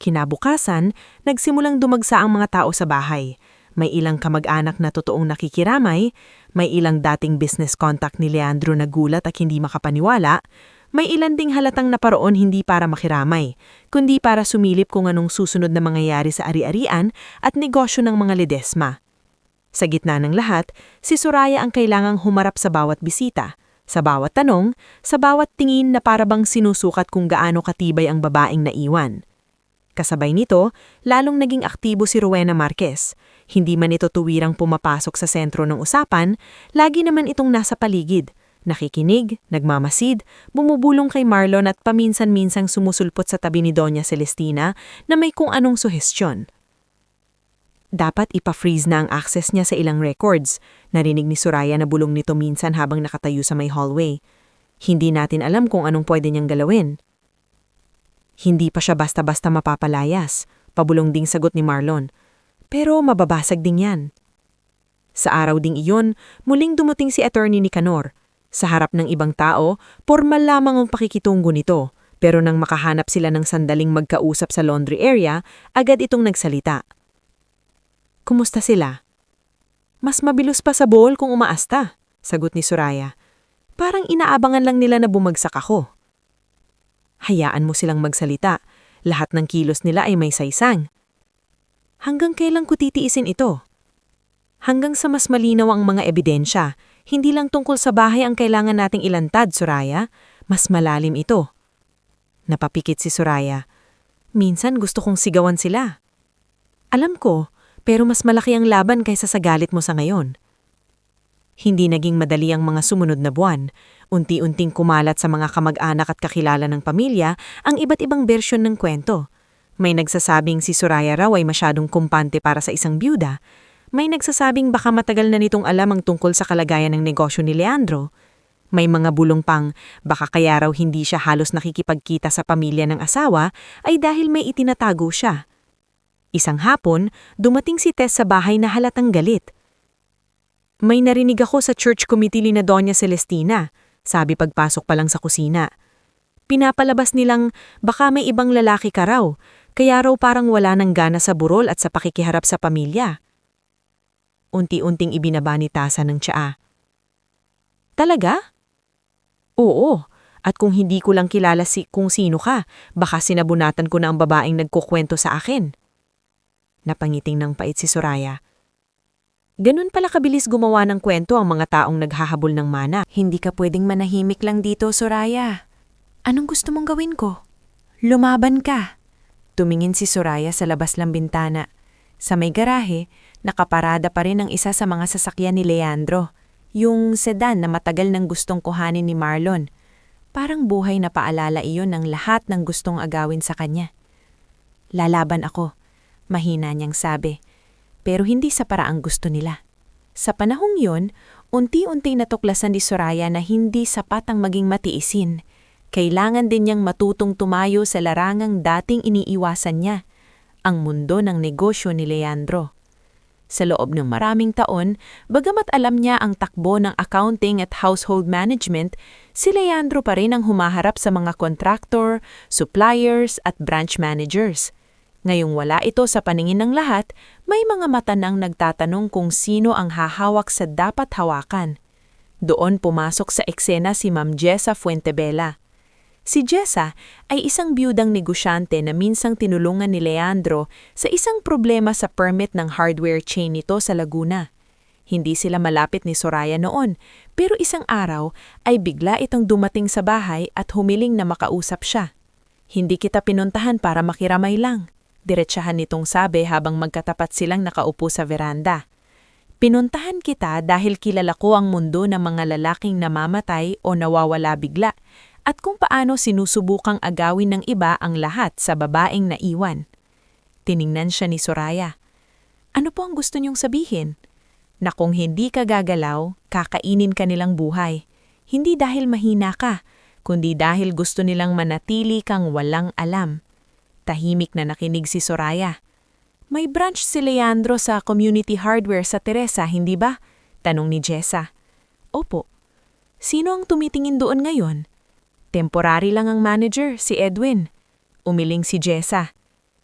Kinabukasan, nagsimulang dumagsa ang mga tao sa bahay. May ilang kamag-anak na totoong nakikiramay, may ilang dating business contact ni Leandro na gulat at hindi makapaniwala, may ilan ding halatang naparoon hindi para makiramay, kundi para sumilip kung anong susunod na mangyayari sa ari-arian at negosyo ng mga Ledesma. Sa gitna ng lahat, si Soraya ang kailangang humarap sa bawat bisita, sa bawat tanong, sa bawat tingin na parabang sinusukat kung gaano katibay ang babaeng naiwan. Kasabay nito, lalong naging aktibo si Rowena Marquez. Hindi man ito tuwirang pumapasok sa sentro ng usapan, lagi naman itong nasa paligid, nakikinig, nagmamasid, bumubulong kay Marlon at paminsan-minsang sumusulpot sa tabi ni Doña Celestina na may kung anong suhestyon. Dapat ipa-freeze na ang access niya sa ilang records. Narinig ni Soraya na bulong nito minsan habang nakatayo sa may hallway. Hindi natin alam kung anong pwede niyang galawin. Hindi pa siya basta-basta mapapalayas, pabulong ding sagot ni Marlon. Pero mababasag din yan. Sa araw ding iyon, muling dumating si Attorney Nicanor. Sa harap ng ibang tao, pormal lamang ang pakikitungo nito. Pero nang makahanap sila ng sandaling magkausap sa laundry area, agad itong nagsalita. "Kumusta sila?" "Mas mabilos pa sa bowl kung umaasta," sagot ni Soraya. "Parang inaabangan lang nila na bumagsak ako." "Hayaan mo silang magsalita. Lahat ng kilos nila ay may saysang." "Hanggang kailan ko titiisin ito?" "Hanggang sa mas malinaw ang mga ebidensya. Hindi lang tungkol sa bahay ang kailangan nating ilantad, Soraya. Mas malalim ito." Napapikit si Soraya. "Minsan gusto kong sigawan sila." "Alam ko, pero mas malaki ang laban kaysa sa galit mo sa ngayon." Hindi naging madali ang mga sumunod na buwan. Unti-unting kumalat sa mga kamag-anak at kakilala ng pamilya ang iba't ibang bersyon ng kwento. May nagsasabing si Soraya raw ay masyadong kumpante para sa isang byuda. May nagsasabing baka matagal na nitong alam ang tungkol sa kalagayan ng negosyo ni Leandro. May mga bulong pang baka kaya raw hindi siya halos nakikipagkita sa pamilya ng asawa ay dahil may itinatago siya. Isang hapon, dumating si Tess sa bahay na halatang galit. "May narinig ako sa church committee ni na Doña Celestina," sabi pagpasok pa lang sa kusina. "Pinapalabas nilang baka may ibang lalaki ka raw, kaya raw parang wala nang gana sa burol at sa pakikiharap sa pamilya." Unti-unting ibinaba ni Tasa ng tsaa. "Talaga?" "Oo, at kung hindi ko lang kilala kung sino ka, baka sinabunatan ko na ang babaeng nagkukwento sa akin." Napangiting ng pait si Soraya. Ganun pala kabilis gumawa ng kwento ang mga taong naghahabol ng mana. "Hindi ka pwedeng manahimik lang dito, Soraya. Anong gusto mong gawin ko? Lumaban ka. Tumingin si Soraya sa labas ng bintana. Sa may garahe, nakaparada pa rin ang isa sa mga sasakyan ni Leandro, yung sedan na matagal nang gustong kuhanin ni Marlon. Parang buhay na paalala iyon ng lahat ng gustong agawin sa kanya. Lalaban ako, mahina niyang sabi, pero hindi sa paraang gusto nila. Sa panahong yun, unti-unti natuklasan ni Soraya na hindi sapat ang maging matiisin. Kailangan din niyang matutong tumayo sa larangang dating iniiwasan niya, ang mundo ng negosyo ni Leandro. Sa loob ng maraming taon, bagamat alam niya ang takbo ng accounting at household management, si Leandro pa rin ang humaharap sa mga contractor, suppliers at branch managers. Ngayong wala ito sa paningin ng lahat, may mga mata nang nagtatanong kung sino ang hahawak sa dapat hawakan. Doon pumasok sa eksena si Ma'am Jessa Fuentebella. Si Jessa ay isang biyudang negosyante na minsang tinulungan ni Leandro sa isang problema sa permit ng hardware chain nito sa Laguna. Hindi sila malapit ni Soraya noon, pero isang araw ay bigla itong dumating sa bahay at humiling na makausap siya. Hindi kita pinuntahan para makiramay lang, diretsahan nitong sabi habang magkatapat silang nakaupo sa veranda. Pinuntahan kita dahil kilala ko ang mundo ng mga lalaking namamatay o nawawala bigla, at kung paano sinusubukang agawin ng iba ang lahat sa babaeng naiwan. Tiningnan siya ni Soraya. Ano po ang gusto niyong sabihin? Na kung hindi ka gagalaw, kakainin ka nilang buhay. Hindi dahil mahina ka, kundi dahil gusto nilang manatili kang walang alam. Tahimik na nakinig si Soraya. May branch si Leandro sa Community Hardware sa Teresa, hindi ba? Tanong ni Jessa. Opo. Sino ang tumitingin doon ngayon? Temporary lang ang manager, si Edwin. Umiling si Jessa.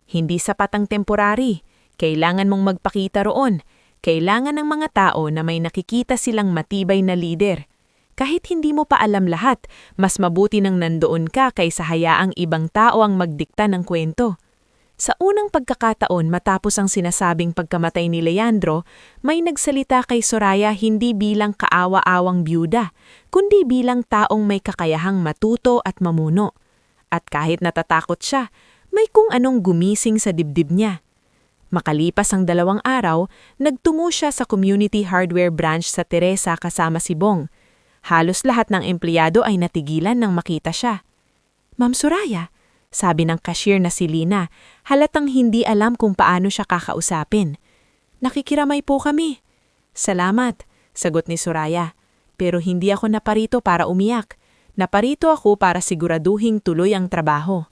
Hindi sapat ang temporary. Kailangan mong magpakita roon. Kailangan ng mga tao na may nakikita silang matibay na lider. Kahit hindi mo pa alam lahat, mas mabuti nang nandoon ka kaysa hayaang ibang tao ang magdikta ng kwento. Sa unang pagkakataon matapos ang sinasabing pagkamatay ni Leandro, may nagsalita kay Soraya hindi bilang kaawa-awang byuda, kundi bilang taong may kakayahang matuto at mamuno. At kahit natatakot siya, may kung anong gumising sa dibdib niya. Makalipas ang 2 araw, nagtungo siya sa Community Hardware Branch sa Teresa kasama si Bong. Halos lahat ng empleyado ay natigilan nang makita siya. Ma'am Soraya, sabi ng cashier na si Lina, halatang hindi alam kung paano siya kakausapin. Nakikiramay po kami. Salamat, sagot ni Soraya. Pero hindi ako naparito para umiyak. Naparito ako para siguraduhing tuloy ang trabaho.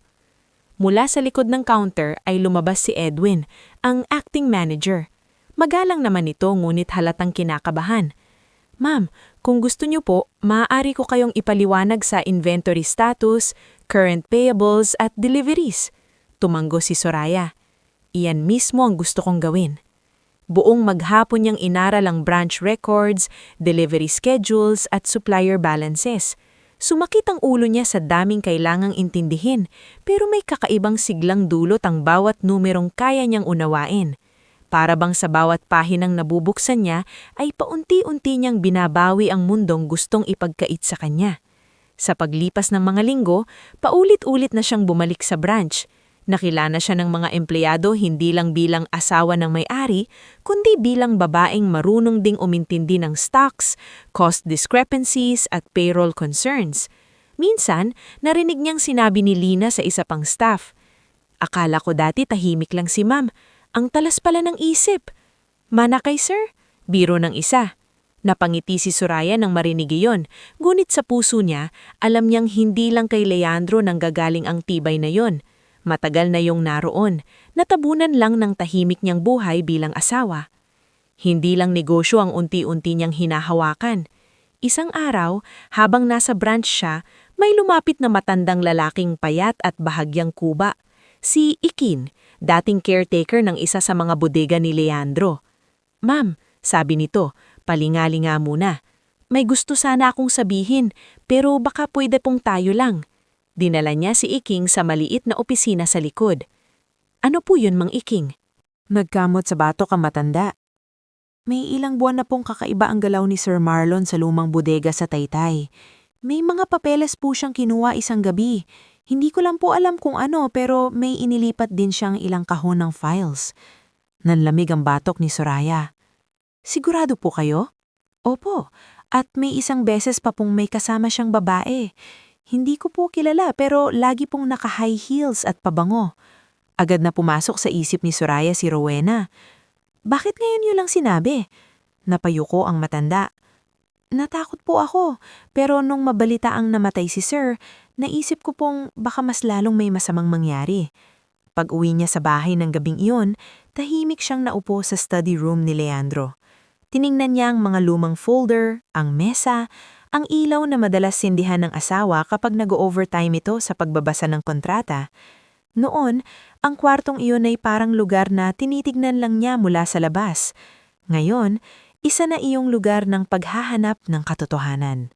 Mula sa likod ng counter ay lumabas si Edwin, ang acting manager. Magalang naman ito ngunit halatang kinakabahan. Ma'am, kung gusto niyo po, maaari ko kayong ipaliwanag sa inventory status, current payables at deliveries. Tumanggo si Soraya. Iyan mismo ang gusto kong gawin. Buong maghapon niyang inaral ang branch records, delivery schedules at supplier balances. Sumakit ang ulo niya sa daming kailangang intindihin, pero may kakaibang siglang dulot ang bawat numerong kaya niyang unawain. Para bang sa bawat pahinang nabubuksan niya ay paunti-unti niyang binabawi ang mundong gustong ipagkait sa kanya. Sa paglipas ng mga linggo, paulit-ulit na siyang bumalik sa branch. Nakilala siya ng mga empleyado hindi lang bilang asawa ng may-ari, kundi bilang babaeng marunong ding umintindi ng stocks, cost discrepancies at payroll concerns. Minsan, narinig niyang sinabi ni Lina sa isa pang staff, "Akala ko dati tahimik lang si ma'am. Ang talas pala ng isip." "Mana kay sir?" Biro ng isa. Napangiti si Soraya nang marinig iyon, ngunit sa puso niya, alam niyang hindi lang kay Leandro nanggagaling ang tibay na yon. Matagal na yung naroon, natabunan lang ng tahimik niyang buhay bilang asawa. Hindi lang negosyo ang unti-unti niyang hinahawakan. Isang araw, habang nasa branch siya, may lumapit na matandang lalaking payat at bahagyang kuba. Si Ikin, dating caretaker ng isa sa mga bodega ni Leandro. "Ma'am," sabi nito, palingalinga muna. "May gusto sana akong sabihin, pero baka pwede pong tayo lang." Dinala niya si Iking sa maliit na opisina sa likod. "Ano po yun, Mang Iking?" Nagkamot sa batok ang matanda. May ilang buwan na pong kakaiba ang galaw ni Sir Marlon sa lumang bodega sa Taytay. May mga papeles po siyang kinuha isang gabi. Hindi ko lang po alam kung ano pero may inilipat din siyang ilang kahon ng files. Nanlamig ang batok ni Soraya. Sigurado po kayo? Opo, at may isang beses pa pong may kasama siyang babae. Hindi ko po kilala pero lagi pong naka-high heels at pabango. Agad na pumasok sa isip ni Soraya si Rowena. Bakit ngayon yun lang sinabi? Napayuko ang matanda. Natakot po ako, pero nung mabalitaang namatay si Sir, naisip ko pong baka mas lalong may masamang mangyari. Pag-uwi niya sa bahay ng gabing iyon, tahimik siyang naupo sa study room ni Leandro. Tiningnan niya ang mga lumang folder, ang mesa, ang ilaw na madalas sindihan ng asawa kapag nag-overtime ito sa pagbabasa ng kontrata. Noon, ang kwartong iyon ay parang lugar na tinitignan lang niya mula sa labas. Ngayon, isa na iyong lugar ng paghahanap ng katotohanan.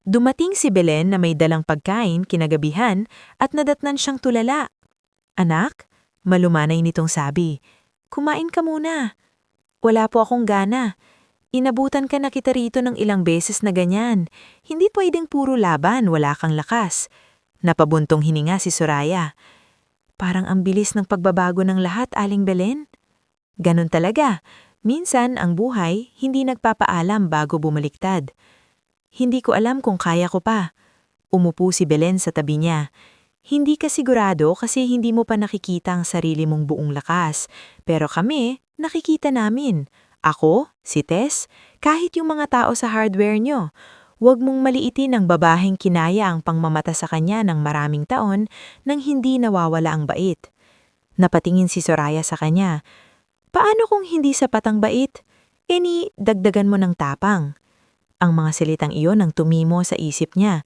Dumating si Belen na may dalang pagkain kinagabihan at nadatnan siyang tulala. Anak, malumanay nitong sabi, kumain ka muna. Wala po akong gana. Inabutan ka na kita rito ng ilang beses na ganyan. Hindi pwedeng puro laban, wala kang lakas. Napabuntong hininga si Soraya. Parang ang bilis ng pagbabago ng lahat, Aling Belen. Ganon talaga. Minsan, ang buhay, hindi nagpapaalam bago bumaliktad. Hindi ko alam kung kaya ko pa. Umupo si Belen sa tabi niya. Hindi ka sigurado kasi hindi mo pa nakikita ang sarili mong buong lakas. Pero kami, nakikita namin. Ako, si Tess, kahit yung mga tao sa hardware nyo. Huwag mong maliitin ang babaheng kinaya ang pangmamata sa kanya ng maraming taon nang hindi nawawala ang bait. Napatingin si Soraya sa kanya. Paano kung hindi sapat ang bait? Dagdagan mo ng tapang. Ang mga salitang iyon ang tumimo sa isip niya.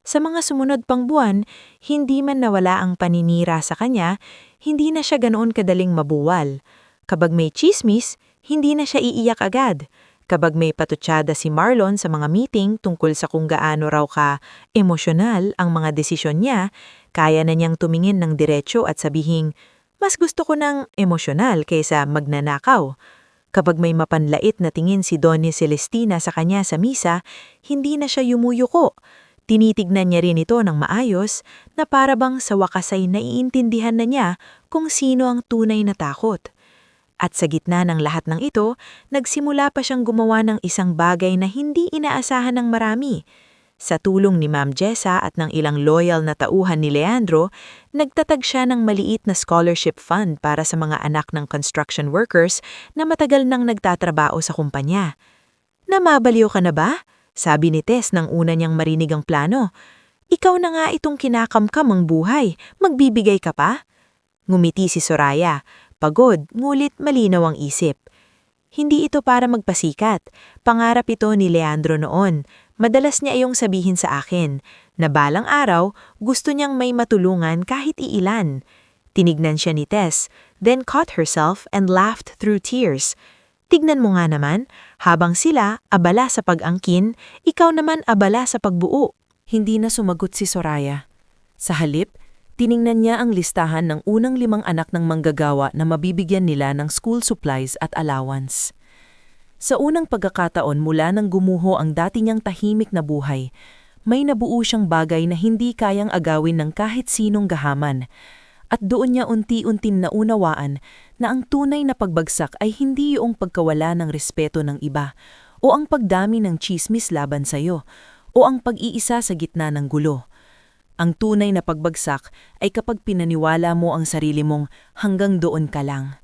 Sa mga sumunod pang buwan, hindi man nawala ang paninira sa kanya, hindi na siya ganoon kadaling mabuwal. Kapag may chismis, hindi na siya iiyak agad. Kapag may patutsada si Marlon sa mga meeting tungkol sa kung gaano raw ka-emosyonal ang mga desisyon niya, kaya na niyang tumingin ng diretsyo at sabihing, mas gusto ko ng emosyonal kaysa magnanakaw. Kapag may mapanlait na tingin si Doña Celestina sa kanya sa misa, hindi na siya yumuyuko. Tinitignan niya rin ito ng maayos na para bang sa wakas ay naiintindihan na niya kung sino ang tunay na takot. At sa gitna ng lahat ng ito, nagsimula pa siyang gumawa ng isang bagay na hindi inaasahan ng marami. Sa tulong ni Ma'am Jessa at ng ilang loyal na tauhan ni Leandro, nagtatag siya ng maliit na scholarship fund para sa mga anak ng construction workers na matagal nang nagtatrabaho sa kumpanya. Namabaliw ka na ba? Sabi ni Tess nang una niyang marinig ang plano. Ikaw na nga itong kinakamkam ang buhay, magbibigay ka pa? Ngumiti si Soraya, pagod ngulit malinaw ang isip. Hindi ito para magpasikat, pangarap ito ni Leandro noon. Madalas niya iyong sabihin sa akin na balang araw gusto niyang may matulungan kahit iilan. Tinignan siya ni Tess, then caught herself and laughed through tears. Tignan mo nga naman, habang sila abala sa pag-angkin, ikaw naman abala sa pagbuo. Hindi na sumagot si Soraya. Sa halip, tiningnan niya ang listahan ng unang 5 anak ng manggagawa na mabibigyan nila ng school supplies at allowance. Sa unang pagkakataon mula nang gumuho ang dati niyang tahimik na buhay, may nabuo siyang bagay na hindi kayang agawin ng kahit sinong gahaman. At doon niya unti-unting naunawaan na ang tunay na pagbagsak ay hindi yung pagkawala ng respeto ng iba, o ang pagdami ng tsismis laban sa'yo, o ang pag-iisa sa gitna ng gulo. Ang tunay na pagbagsak ay kapag pinaniwala mo ang sarili mong hanggang doon ka lang.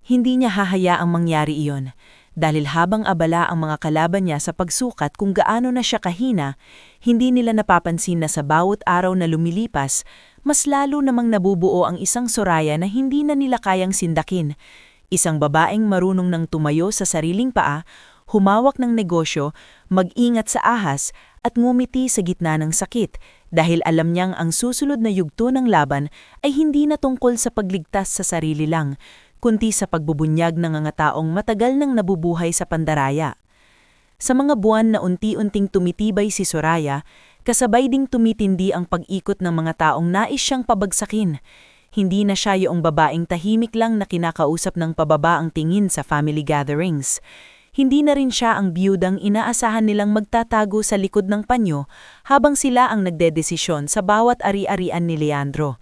Hindi niya hahayaang mangyari iyon. Dahil habang abala ang mga kalaban niya sa pagsukat kung gaano na siya kahina, hindi nila napapansin na sa bawat araw na lumilipas, mas lalo namang nabubuo ang isang Soraya na hindi na nila kayang sindakin. Isang babaeng marunong ng tumayo sa sariling paa, humawak ng negosyo, mag-ingat sa ahas, at ngumiti sa gitna ng sakit dahil alam niyang ang susunod na yugto ng laban ay hindi na tungkol sa pagligtas sa sarili lang, kundi sa pagbubunyag ng mga taong matagal nang nabubuhay sa pandaraya. Sa mga buwan na unti-unting tumitibay si Soraya, kasabay ding tumitindi ang pag-ikot ng mga taong nais siyang pabagsakin. Hindi na siya yung babaeng tahimik lang na kinakausap ng pababa ang tingin sa family gatherings. Hindi na rin siya ang biyudang inaasahan nilang magtatago sa likod ng panyo habang sila ang nagdedesisyon sa bawat ari-arian ni Leandro.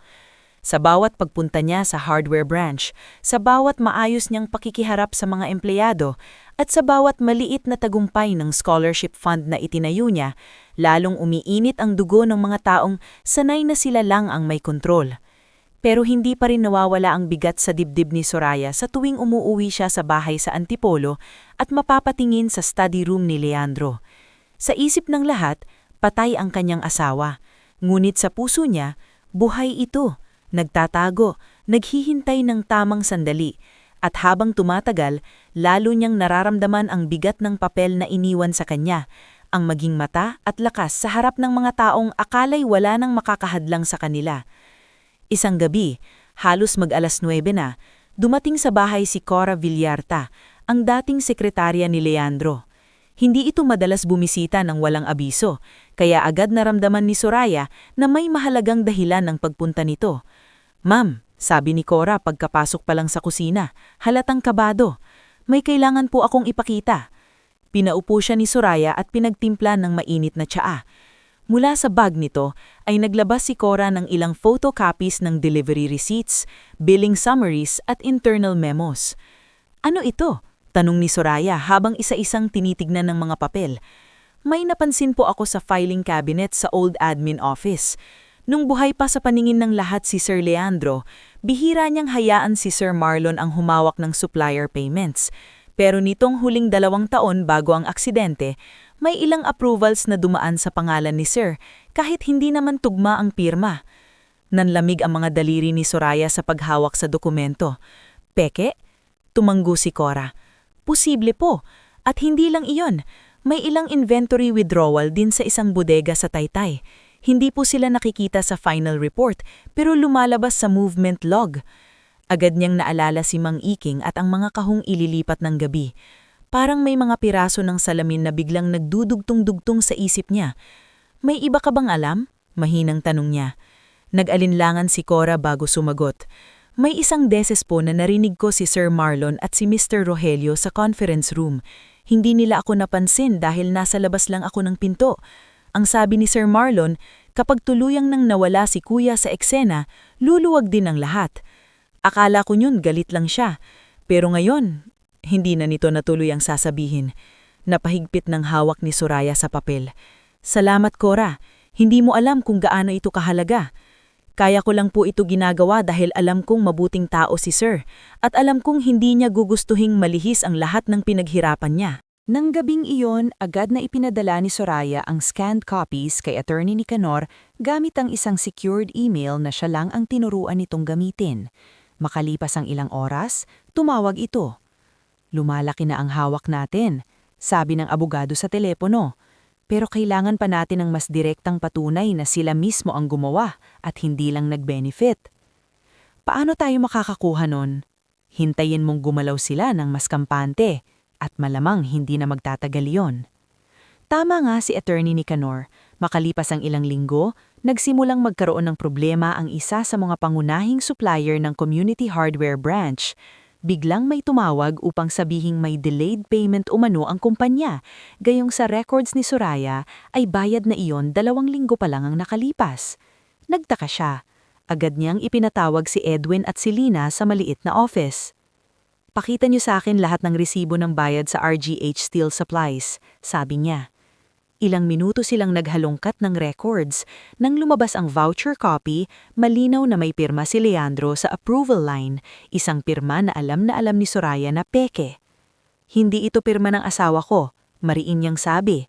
Sa bawat pagpunta niya sa hardware branch, sa bawat maayos niyang pakikiharap sa mga empleyado, at sa bawat maliit na tagumpay ng scholarship fund na itinayo niya, lalong umiinit ang dugo ng mga taong sanay na sila lang ang may kontrol. Pero hindi pa rin nawawala ang bigat sa dibdib ni Soraya sa tuwing umuuwi siya sa bahay sa Antipolo at mapapatingin sa study room ni Leandro. Sa isip ng lahat, patay ang kanyang asawa. Ngunit sa puso niya, buhay ito. Nagtatago, naghihintay ng tamang sandali, at habang tumatagal, lalo niyang nararamdaman ang bigat ng papel na iniwan sa kanya, ang maging mata at lakas sa harap ng mga taong akala'y wala nang makakahadlang sa kanila. Isang gabi, halos mag-alas 9 na, dumating sa bahay si Cora Villarta, ang dating sekretarya ni Leandro. Hindi ito madalas bumisita ng walang abiso, kaya agad naramdaman ni Soraya na may mahalagang dahilan ng pagpunta nito. "Ma'am," sabi ni Cora pagkapasok pa lang sa kusina, halatang kabado, "may kailangan po akong ipakita." Pinaupo siya ni Soraya at pinagtimpla ng mainit na tsaa. Mula sa bag nito ay naglabas si Cora ng ilang photocopies ng delivery receipts, billing summaries at internal memos. "Ano ito?" tanong ni Soraya habang isa-isang tinitignan ng mga papel. "May napansin po ako sa filing cabinet sa old admin office. Nung buhay pa sa paningin ng lahat si Sir Leandro, bihira niyang hayaan si Sir Marlon ang humawak ng supplier payments. Pero nitong huling 2 taon bago ang aksidente, may ilang approvals na dumaan sa pangalan ni Sir kahit hindi naman tugma ang pirma." Nanlamig ang mga daliri ni Soraya sa paghawak sa dokumento. "Peke?" Tumanggo si Cora. "Posible po. At hindi lang iyon. May ilang inventory withdrawal din sa isang bodega sa Taytay. Hindi po sila nakikita sa final report pero lumalabas sa movement log." Agad niyang naalala si Mang Iking at ang mga kahong ililipat ng gabi. Parang may mga piraso ng salamin na biglang nagdudugtong-dugtong sa isip niya. "May iba ka bang alam?" mahinang tanong niya. Nag-alinlangan si Cora bago sumagot. "May isang beses po na narinig ko si Sir Marlon at si Mr. Rogelio sa conference room. Hindi nila ako napansin dahil nasa labas lang ako ng pinto. Ang sabi ni Sir Marlon, kapag tuluyang nang nawala si Kuya sa eksena, luluwag din ang lahat. Akala ko yun galit lang siya. Pero ngayon, hindi na nito natuloy ang sasabihin." Napahigpit ng hawak ni Soraya sa papel. "Salamat, Cora. Hindi mo alam kung gaano ito kahalaga. Kaya ko lang po ito ginagawa dahil alam kong mabuting tao si Sir at alam kong hindi niya gugustuhing malihis ang lahat ng pinaghirapan niya." Nang gabing iyon, agad na ipinadala ni Soraya ang scanned copies kay Attorney Nicanor gamit ang isang secured email na siya lang ang tinuruan nitong gamitin. Makalipas ang ilang oras, tumawag ito. "Lumalaki na ang hawak natin," sabi ng abogado sa telepono. "Pero kailangan pa natin ng mas direktang patunay na sila mismo ang gumawa at hindi lang nag-benefit." "Paano tayo makakakuha nun?" "Hintayin mong gumalaw sila ng mas kampante. At malamang hindi na magtatagal yon." Tama nga si Attorney Nicanor. Makalipas ang ilang linggo, nagsimulang magkaroon ng problema ang isa sa mga pangunahing supplier ng community hardware branch. Biglang may tumawag upang sabihing may delayed payment umano ang kumpanya, gayong sa records ni Soraya ay bayad na iyon 2 linggo pa lang ang nakalipas. Nagtaka siya. Agad niyang ipinatawag si Edwin at si Lina sa maliit na office. "Pakita niyo sa akin lahat ng resibo ng bayad sa RGH Steel Supplies," sabi niya. Ilang minuto silang naghalongkat ng records. Nang lumabas ang voucher copy, malinaw na may pirma si Leandro sa approval line, isang pirma na alam ni Soraya na peke. "Hindi ito pirma ng asawa ko," mariin niyang sabi.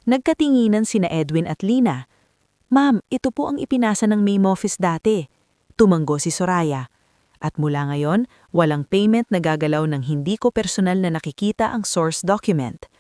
Nagkatinginan sina Edwin at Lina. "Ma'am, ito po ang ipinasa ng main office dati." Tumanggo si Soraya. "At mula ngayon, walang payment na gagalaw ng hindi ko personal na nakikita ang source document."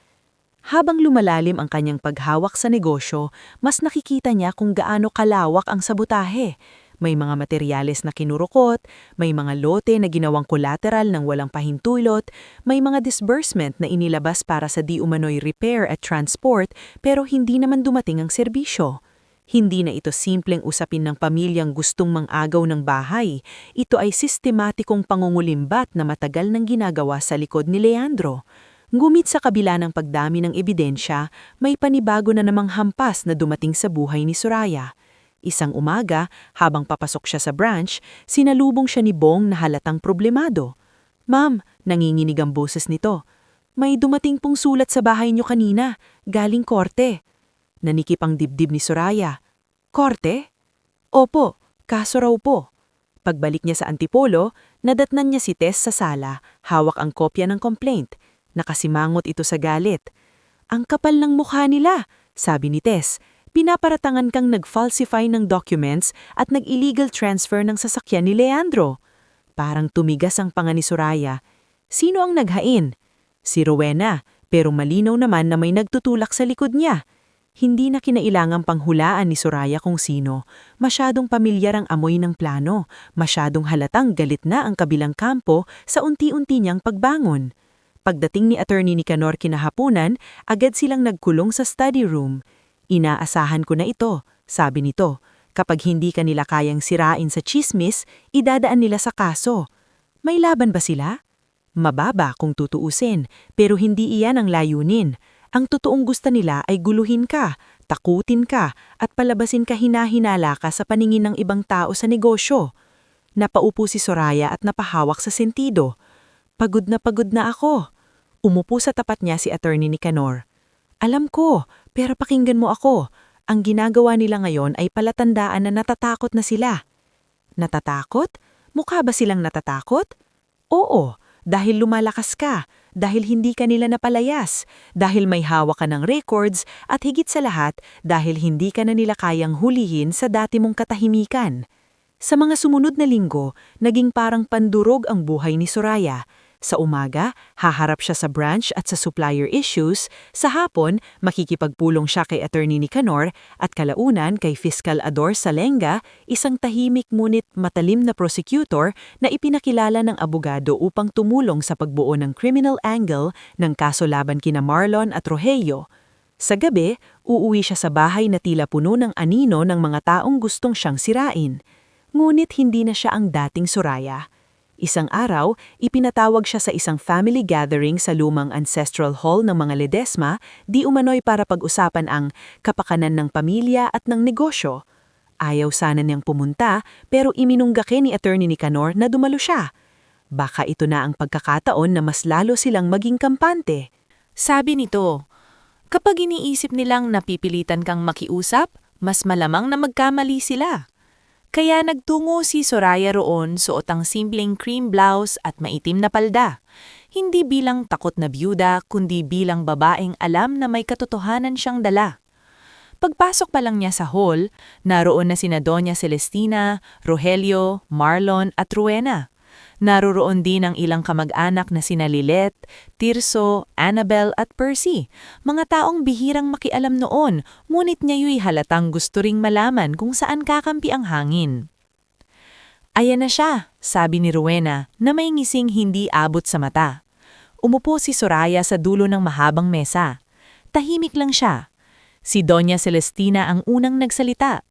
Habang lumalalim ang kanyang paghawak sa negosyo, mas nakikita niya kung gaano kalawak ang sabotahe. May mga materyales na kinurukot, may mga lote na ginawang collateral ng walang pahintulot, may mga disbursement na inilabas para sa di umano'y repair at transport pero hindi naman dumating ang serbisyo. Hindi na ito simpleng usapin ng pamilyang gustong mang-agaw ng bahay. Ito ay sistematikong pangungulimbat na matagal nang ginagawa sa likod ni Leandro. Ngumit sa kabila ng pagdami ng ebidensya, may panibago na namang hampas na dumating sa buhay ni Soraya. Isang umaga, habang papasok siya sa branch, sinalubong siya ni Bong na halatang problemado. "Ma'am," nanginginig ang boses nito. "May dumating pong sulat sa bahay niyo kanina, galing korte." Nanikip ang dibdib ni Soraya. "Korte?" "Opo, kaso raw po." Pagbalik niya sa Antipolo, nadatnan niya si Tess sa sala, hawak ang kopya ng complaint. Nakasimangot ito sa galit. "Ang kapal ng mukha nila," sabi ni Tess. "Pinaparatangan kang nag-falsify ng documents at nag-illegal transfer ng sasakyan ni Leandro." Parang tumigas ang panga ni Soraya. Sino ang naghain? Si Rowena, pero malinaw naman na may nagtutulak sa likod niya. Hindi na kinailangang panghulaan ni Soraya kung sino. Masyadong pamilyar ang amoy ng plano. Masyadong halatang galit na ang kabilang kampo sa unti-unti niyang pagbangon. Pagdating ni Attorney Nicanor kinahapunan, agad silang nagkulong sa study room. "Inaasahan ko na ito," sabi nito. "Kapag hindi kanila kayang sirain sa chismis, idadaan nila sa kaso." May laban ba sila? Mababa kung tutuusin, pero hindi iyan ang layunin. Ang totoong gusto nila ay guluhin ka, takutin ka, at palabasin ka hinahinala ka sa paningin ng ibang tao sa negosyo. Napaupo si Soraya at napahawak sa sentido. Pagod na ako." Umupo sa tapat niya si Attorney Nicanor. "Alam ko, pero pakinggan mo ako. Ang ginagawa nila ngayon ay palatandaan na natatakot na sila." "Natatakot? Mukha ba silang natatakot?" "Oo, dahil lumalakas ka, dahil hindi ka nila napalayas, dahil may hawak ka ng records, at higit sa lahat, dahil hindi ka na nila kayang hulihin sa dati mong katahimikan." Sa mga sumunod na linggo, naging parang pandurog ang buhay ni Soraya. Sa umaga, haharap siya sa branch at sa supplier issues. Sa hapon, makikipagpulong siya kay Attorney Nicanor at kalaunan kay Fiscal Ador Salenga, isang tahimik ngunit matalim na prosecutor na ipinakilala ng abogado upang tumulong sa pagbuo ng criminal angle ng kaso laban kina Marlon at Rogelio. Sa gabi, uuwi siya sa bahay na tila puno ng anino ng mga taong gustong siyang sirain. Ngunit hindi na siya ang dating Soraya. Isang araw, ipinatawag siya sa isang family gathering sa lumang ancestral hall ng mga Ledesma, di umano'y para pag-usapan ang kapakanan ng pamilya at ng negosyo. Ayaw sana niyang pumunta, pero iminunggake ni Attorney Nicanor na dumalo siya. Baka ito na ang pagkakataon na mas lalo silang maging kampante. Sabi nito, "Kapag iniisip nilang napipilitan kang makiusap, mas malamang na magkamali sila." Kaya nagtungo si Soraya roon suot ang simpleng cream blouse at maitim na palda. Hindi bilang takot na byuda, kundi bilang babaeng alam na may katotohanan siyang dala. Pagpasok pa lang niya sa hall, naroon na sina Doña Celestina, Rogelio, Marlon at Rowena. Naroroon din ang ilang kamag-anak na sina Lilet, Tirso, Annabel at Percy, mga taong bihirang makialam noon, ngunit ngayoy halatang gusto ring malaman kung saan kakampi ang hangin. "Ayan na siya," sabi ni Rowena na may ngising hindi abot sa mata. Umupo si Soraya sa dulo ng mahabang mesa. Tahimik lang siya. Si Doña Celestina ang unang nagsalita.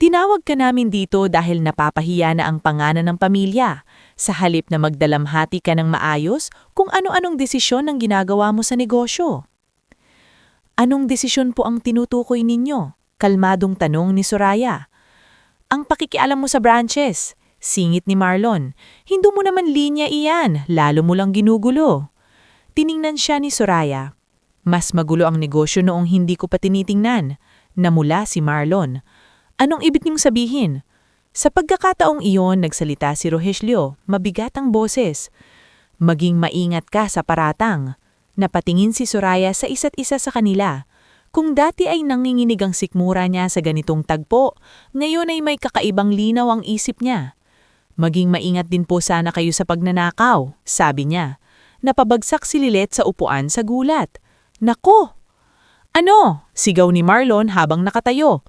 "Tinawag ka namin dito dahil napapahiya na ang pangalan ng pamilya. Sa halip na magdalamhati ka ng maayos kung ano-anong desisyon ang ginagawa mo sa negosyo." "Anong desisyon po ang tinutukoy ninyo?" Kalmadong tanong ni Soraya. "Ang pakikialam mo sa branches," singit ni Marlon. "Hindi mo naman linya iyan, lalo mo lang ginugulo." Tiningnan siya ni Soraya. "Mas magulo ang negosyo noong hindi ko pa tinitingnan." Namula si Marlon. "Anong ibig niyong sabihin?" Sa pagkakataong iyon, nagsalita si Rogelio, mabigat ang boses. "Maging maingat ka sa paratang." Napatingin si Soraya sa isa't isa sa kanila. Kung dati ay nanginginig ang sikmura niya sa ganitong tagpo, ngayon ay may kakaibang linaw ang isip niya. "Maging maingat din po sana kayo sa pagnanakaw," sabi niya. Napabagsak si Lilet sa upuan sa gulat. "Nako! Ano?" sigaw ni Marlon habang nakatayo.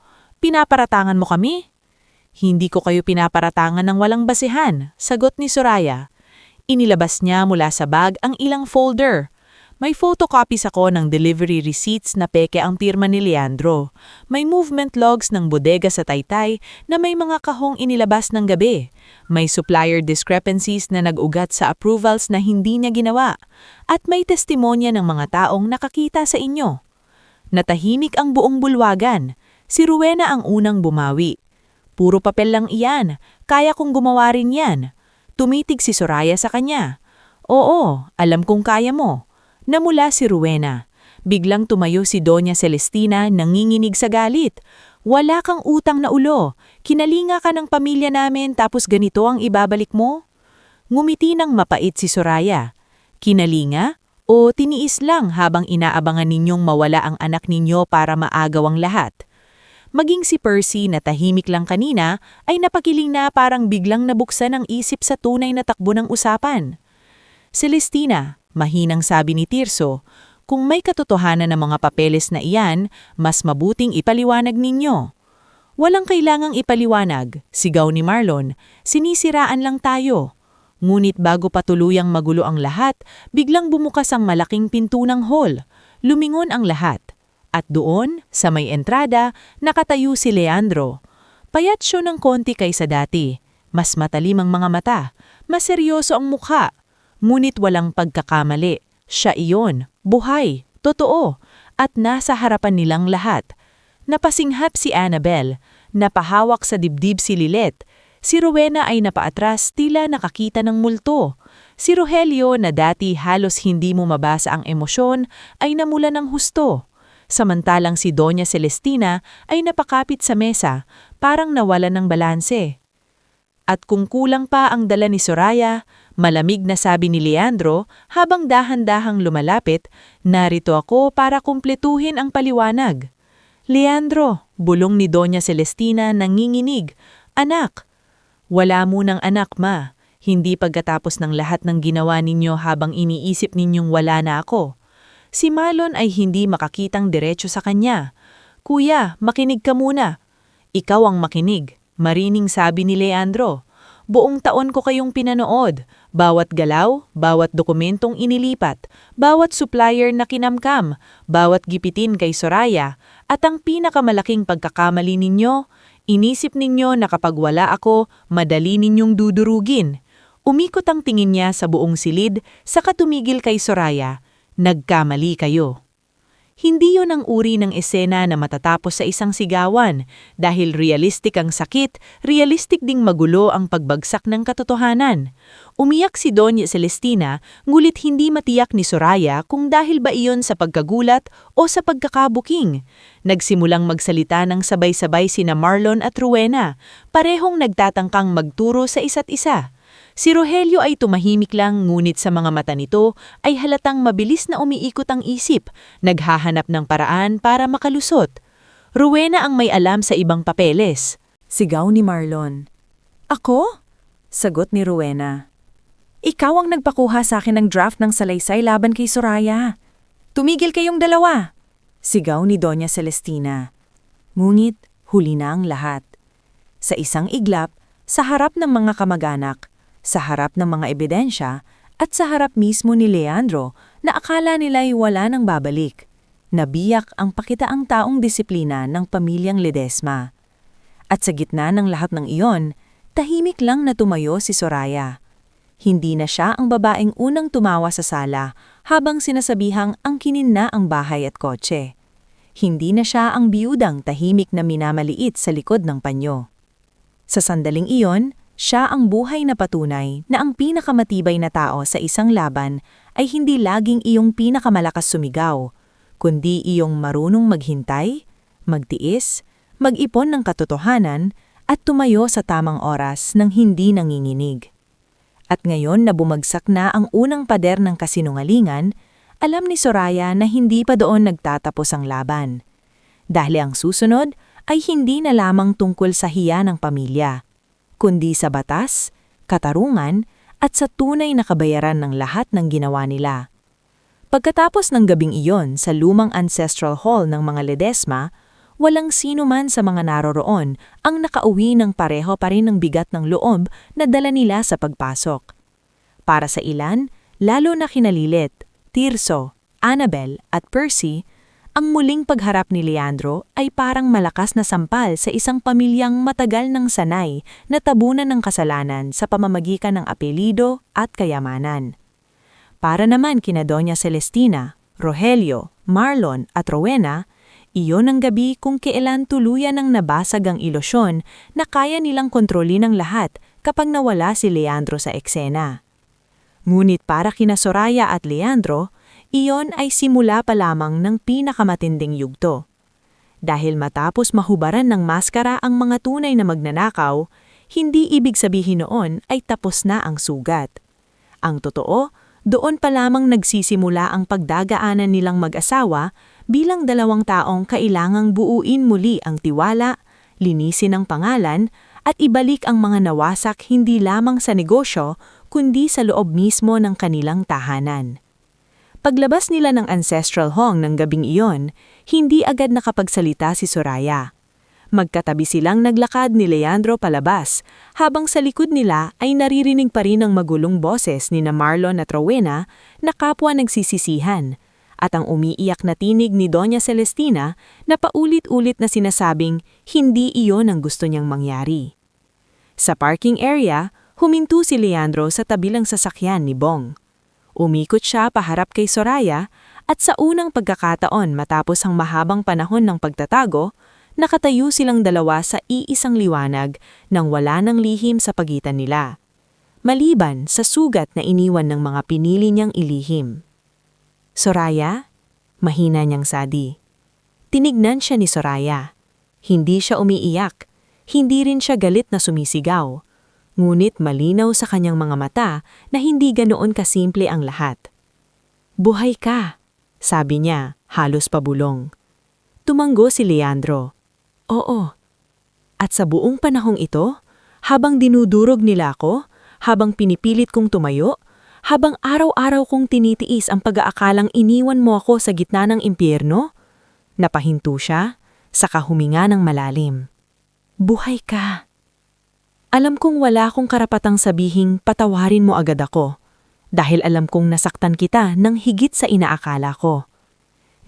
"Pinaparatangan mo kami?" "Hindi ko kayo pinaparatangan ng walang basihan," sagot ni Soraya. Inilabas niya mula sa bag ang ilang folder. May photocopies ako ng delivery receipts na peke ang pirma ni Leandro. May movement logs ng bodega sa Taytay na may mga kahong inilabas ng gabi. May supplier discrepancies na nag-ugat sa approvals na hindi niya ginawa. At may testimonya ng mga taong nakakita sa inyo. Natahimik ang buong bulwagan. Si Rowena ang unang bumawi. Puro papel lang iyan. Kaya kong gumawa rin yan. Tumitig si Soraya sa kanya. Oo, alam kong kaya mo. Namula si Rowena. Biglang tumayo si Doña Celestina nanginginig sa galit. Wala kang utang na ulo. Kinalinga ka ng pamilya namin tapos ganito ang ibabalik mo? Ngumiti ng mapait si Soraya. Kinalinga? O tiniis lang habang inaabangan ninyong mawala ang anak ninyo para maagaw ang lahat? Maging si Percy na tahimik lang kanina ay napakiling na parang biglang nabuksan ang isip sa tunay na takbo ng usapan. Celestina, mahinang sabi ni Tirso, kung may katotohanan ng mga papeles na iyan, mas mabuting ipaliwanag ninyo. Walang kailangang ipaliwanag, sigaw ni Marlon, sinisiraan lang tayo. Ngunit bago patuluyang magulo ang lahat, biglang bumukas ang malaking pinto ng hall. Lumingon ang lahat. At doon, sa may entrada, nakatayo si Leandro. Payat siya ng konti kaysa dati. Mas matalim ang mga mata. Mas seryoso ang mukha. Ngunit walang pagkakamali. Siya iyon. Buhay. Totoo. At nasa harapan nilang lahat. Napasinghap si Annabel. Napahawak sa dibdib si Lilet. Si Rowena ay napaatras tila nakakita ng multo. Si Rogelio na dati halos hindi mo mabasa ang emosyon ay namula ng husto. Samantalang si Doña Celestina ay napakapit sa mesa, parang nawalan ng balanse. At kung kulang pa ang dala ni Soraya, malamig na sabi ni Leandro habang dahan-dahang lumalapit, narito ako para kumpletuhin ang paliwanag. Leandro, bulong ni Doña Celestina nanginginig, anak. Wala munang anak, ma. Hindi pagkatapos ng lahat ng ginawa ninyo habang iniisip ninyong wala na ako. Si Marlon ay hindi makakitang diretso sa kanya. Kuya, makinig ka muna. Ikaw ang makinig, marining sabi ni Leandro. Buong taon ko kayong pinanood. Bawat galaw, bawat dokumentong inilipat, bawat supplier na kinamkam, bawat gipitin kay Soraya. At ang pinakamalaking pagkakamali ninyo, inisip ninyo na kapag wala ako, madali ninyong dudurugin. Umikot ang tingin niya sa buong silid, saka tumigil kay Soraya. Nagkamali kayo. Hindi yon ang uri ng esena na matatapos sa isang sigawan. Dahil realistic ang sakit, realistic ding magulo ang pagbagsak ng katotohanan. Umiyak si Doña Celestina, ngulit hindi matiyak ni Soraya kung dahil ba iyon sa pagkagulat o sa pagkakabuking. Nagsimulang magsalita ng sabay-sabay sina Marlon at Rowena, parehong nagtatangkang magturo sa isa't isa. Si Rogelio ay tumahimik lang ngunit sa mga mata nito ay halatang mabilis na umiikot ang isip, naghahanap ng paraan para makalusot. Rowena ang may alam sa ibang papeles. Sigaw ni Marlon. Ako? Sagot ni Rowena. Ikaw ang nagpakuha sa akin ng draft ng salaysay laban kay Soraya. Tumigil kayong dalawa. Sigaw ni Doña Celestina. Ngunit huli na ang lahat. Sa isang iglap, sa harap ng mga kamag-anak, sa harap ng mga ebidensya, at sa harap mismo ni Leandro na akala nila'y wala nang babalik. Nabiyak ang pakitaang taong disiplina ng pamilyang Ledesma. At sa gitna ng lahat ng iyon, tahimik lang na tumayo si Soraya. Hindi na siya ang babaeng unang tumawa sa sala habang sinasabihang angkinin na ang bahay at kotse. Hindi na siya ang biyudang tahimik na minamaliit sa likod ng panyo. Sa sandaling iyon, siya ang buhay na patunay na ang pinakamatibay na tao sa isang laban ay hindi laging iyong pinakamalakas sumigaw, kundi iyong marunong maghintay, magtiis, mag-ipon ng katotohanan at tumayo sa tamang oras nang hindi nanginginig. At ngayon na bumagsak na ang unang pader ng kasinungalingan, alam ni Soraya na hindi pa doon nagtatapos ang laban. Dahil ang susunod ay hindi na lamang tungkol sa hiya ng pamilya, kundi sa batas, katarungan, at sa tunay na kabayaran ng lahat ng ginawa nila. Pagkatapos ng gabing iyon sa lumang ancestral hall ng mga Ledesma, walang sino man sa mga naroroon ang nakauwi ng pareho pa rin ng bigat ng loob na dala nila sa pagpasok. Para sa ilan, lalo na kina Lilet, Tirso, Annabel at Percy, ang muling pagharap ni Leandro ay parang malakas na sampal sa isang pamilyang matagal nang sanay na tabunan ng kasalanan sa pamamagitan ng apelido at kayamanan. Para naman kina Doña Celestina, Rogelio, Marlon at Rowena, iyon ang gabi kung kailan tuluyan ng nabasag ang ilosyon na kaya nilang kontrolin ang lahat kapag nawala si Leandro sa eksena. Ngunit para kina Soraya at Leandro, iyon ay simula pa lamang ng pinakamatinding yugto. Dahil matapos mahubaran ng maskara ang mga tunay na magnanakaw, hindi ibig sabihin noon ay tapos na ang sugat. Ang totoo, doon pa lamang nagsisimula ang pagdagaanan nilang mag-asawa bilang dalawang taong kailangang buuin muli ang tiwala, linisin ang pangalan, at ibalik ang mga nawasak hindi lamang sa negosyo kundi sa loob mismo ng kanilang tahanan. Paglabas nila ng ancestral home ng gabing iyon, hindi agad nakapagsalita si Soraya. Magkatabi silang naglakad ni Leandro palabas, habang sa likod nila ay naririnig pa rin ang magulong boses ni Marlon at Rowena na kapwa nagsisisihan, at ang umiiyak na tinig ni Doña Celestina na paulit-ulit na sinasabing hindi iyon ang gusto niyang mangyari. Sa parking area, huminto si Leandro sa tabilang sasakyan ni Bong. Umikot siya paharap kay Soraya at sa unang pagkakataon matapos ang mahabang panahon ng pagtatago, nakatayo silang dalawa sa iisang liwanag nang wala ng lihim sa pagitan nila. Maliban sa sugat na iniwan ng mga pinili niyang ilihim. Soraya? Mahina niyang sadi. Tinignan siya ni Soraya. Hindi siya umiiyak. Hindi rin siya galit na sumisigaw. Ngunit malinaw sa kanyang mga mata na hindi ganoon kasimple ang lahat. Buhay ka, sabi niya, halos pabulong. Tumanggo si Leandro. Oo. At sa buong panahong ito, habang dinudurog nila ako, habang pinipilit kong tumayo, habang araw-araw kong tinitiis ang pag-aakalang iniwan mo ako sa gitna ng impyerno, napahinto siya, saka huminga ng malalim. Buhay ka. Alam kong wala akong karapatang sabihing patawarin mo agad ako, dahil alam kong nasaktan kita ng higit sa inaakala ko.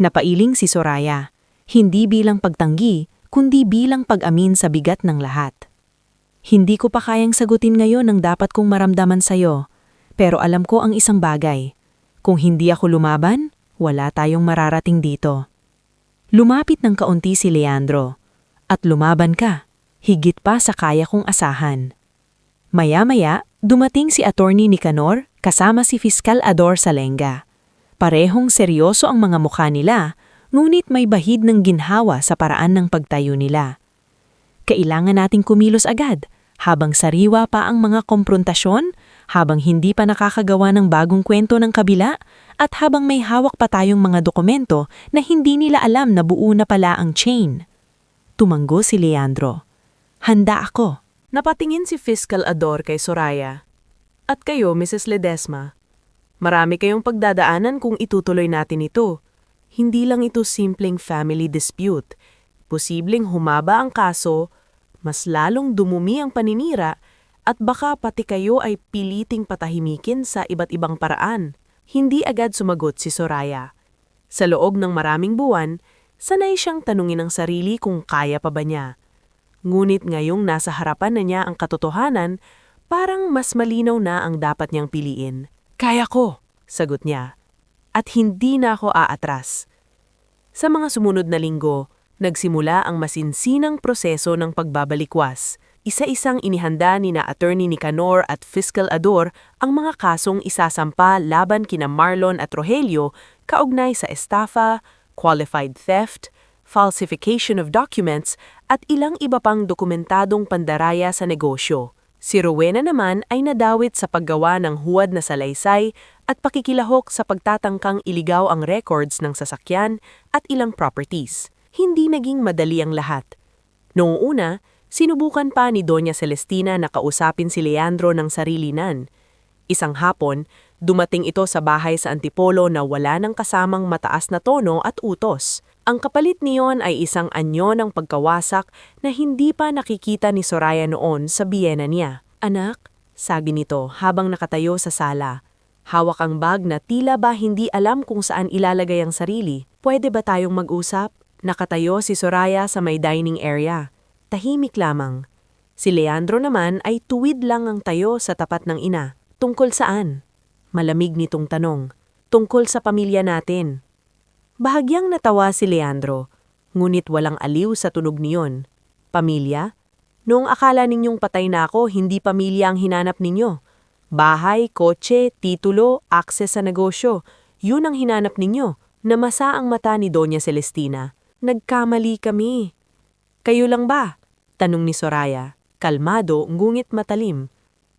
Napailing si Soraya, hindi bilang pagtanggi, kundi bilang pag-amin sa bigat ng lahat. Hindi ko pa kayang sagutin ngayon ang dapat kong maramdaman sa'yo, pero alam ko ang isang bagay. Kung hindi ako lumaban, wala tayong mararating dito. Lumapit ng kaunti si Leandro, at lumaban ka. Higit pa sa kaya kong asahan. Maya-maya, dumating si Attorney Nicanor kasama si Fiscal Ador Salenga. Parehong seryoso ang mga mukha nila, ngunit may bahid ng ginhawa sa paraan ng pagtayo nila. Kailangan nating kumilos agad, habang sariwa pa ang mga komprontasyon, habang hindi pa nakakagawa ng bagong kwento ng kabila, at habang may hawak pa tayong mga dokumento na hindi nila alam na buo na pala ang chain. Tumanggo si Leandro. Handa ako. Napatingin si Fiscal Ador kay Soraya. At kayo, Mrs. Ledesma, marami kayong pagdadaanan kung itutuloy natin ito. Hindi lang ito simpleng family dispute. Posibleng humaba ang kaso, mas lalong dumumi ang paninira, at baka pati kayo ay piliting patahimikin sa iba't ibang paraan. Hindi agad sumagot si Soraya. Sa loob ng maraming buwan, sanay siyang tanungin ang sarili kung kaya pa ba niya. Ngunit ngayong nasa harapan na niya ang katotohanan, parang mas malinaw na ang dapat niyang piliin. Kaya ko, sagot niya. At hindi na ako aatras. Sa mga sumunod na linggo, nagsimula ang masinsinang proseso ng pagbabalikwas. Isa-isang inihanda ni na Attorney Nicanor at Fiscal Ador ang mga kasong isasampa laban kina Marlon at Rogelio kaugnay sa estafa, qualified theft, falsification of documents at ilang iba pang dokumentadong pandaraya sa negosyo. Si Rowena naman ay nadawit sa paggawa ng huwad na salaysay at pakikilahok sa pagtatangkang iligaw ang records ng sasakyan at ilang properties. Hindi naging madali ang lahat. Noong una, sinubukan pa ni Doña Celestina na kausapin si Leandro ng sarilinan. Isang hapon, dumating ito sa bahay sa Antipolo na wala ng kasamang mataas na tono at utos. Ang kapalit niyon ay isang anyo ng pagkawasak na hindi pa nakikita ni Soraya noon sa biyena niya. Anak, sabi nito habang nakatayo sa sala, Hawak ang bag na tila ba hindi alam kung saan ilalagay ang sarili. Pwede ba tayong mag-usap? Nakatayo si Soraya sa may dining area. Tahimik lamang. Si Leandro naman ay tuwid lang ang tayo sa tapat ng ina. Tungkol saan? Malamig nitong tanong. Tungkol sa pamilya natin. Bahagyang natawa si Leandro, ngunit walang aliw sa tunog niyon. Pamilya? Noong akala ninyong patay na ako, hindi pamilya ang hinanap ninyo. Bahay, kotse, titulo, akses sa negosyo, yun ang hinanap ninyo. Namasa ang mata ni Doña Celestina. Nagkamali kami. Kayo lang ba? Tanong ni Soraya, kalmado ngunit matalim.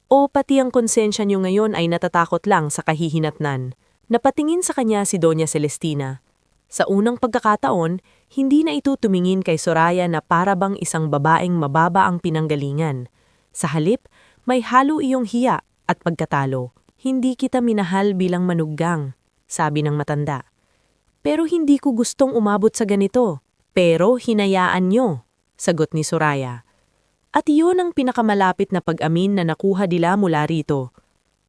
O pati ang konsensya niyo ngayon ay natatakot lang sa kahihinatnan. Napatingin sa kanya si Doña Celestina. Sa unang pagkakataon, hindi na ito tumingin kay Soraya na para bang isang babaeng mababa ang pinanggalingan. Sa halip, may halo iyong hiya at pagkatalo. Hindi kita minahal bilang manuggang, sabi ng matanda. Pero hindi ko gustong umabot sa ganito. Pero hinayaan nyo, sagot ni Soraya. At iyon ang pinakamalapit na pag-amin na nakuha nila mula rito.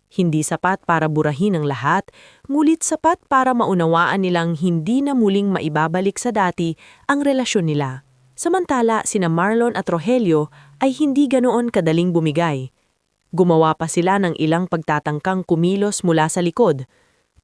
Hindi sapat para burahin ang lahat, ngulit sapat para maunawaan nilang hindi na muling maibabalik sa dati ang relasyon nila. Samantala, sina Marlon at Rogelio ay hindi ganoon kadaling bumigay. Gumawa pa sila ng ilang pagtatangkang kumilos mula sa likod.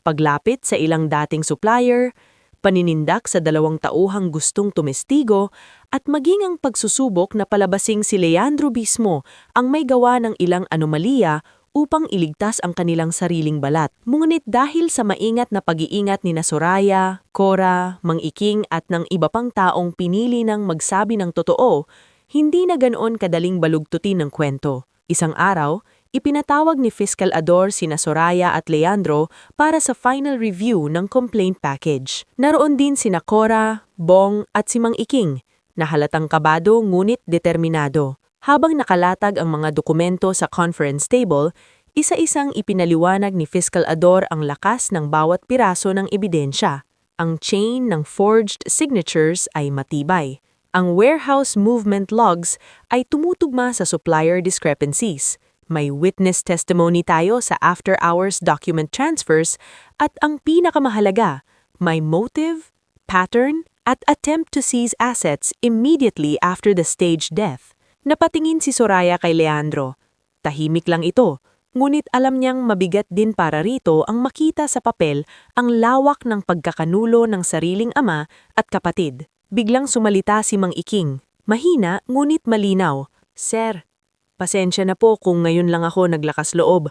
Paglapit sa ilang dating supplier, paninindak sa 2 tauhang gustong tumestigo, at maging ang pagsusubok na palabasing si Leandro mismo ang may gawa ng ilang anomalya upang iligtas ang kanilang sariling balat. Ngunit dahil sa maingat na pag-iingat ni Soraya, Cora, Mang Iking at ng iba pang taong pinili ng magsabi ng totoo, hindi na ganoon kadaling balugtutin ng kwento. Isang araw, ipinatawag ni Fiscal Ador sina Soraya at Leandro para sa final review ng complaint package. Naroon din sina Cora, Bong at si Mang Iking, na halatang kabado ngunit determinado. Habang nakalatag ang mga dokumento sa conference table, isa-isang ipinaliwanag ni Fiscal Ador ang lakas ng bawat piraso ng ebidensya. Ang chain ng forged signatures ay matibay. Ang warehouse movement logs ay tumutugma sa supplier discrepancies. May witness testimony tayo sa after-hours document transfers at ang pinakamahalaga, may motive, pattern, at attempt to seize assets immediately after the staged death. Napatingin si Soraya kay Leandro. Tahimik lang ito, ngunit alam niyang mabigat din para rito ang makita sa papel ang lawak ng pagkakanulo ng sariling ama at kapatid. Biglang sumalita si Mang Iking. Mahina ngunit malinaw. Sir, pasensya na po kung ngayon lang ako naglakas loob.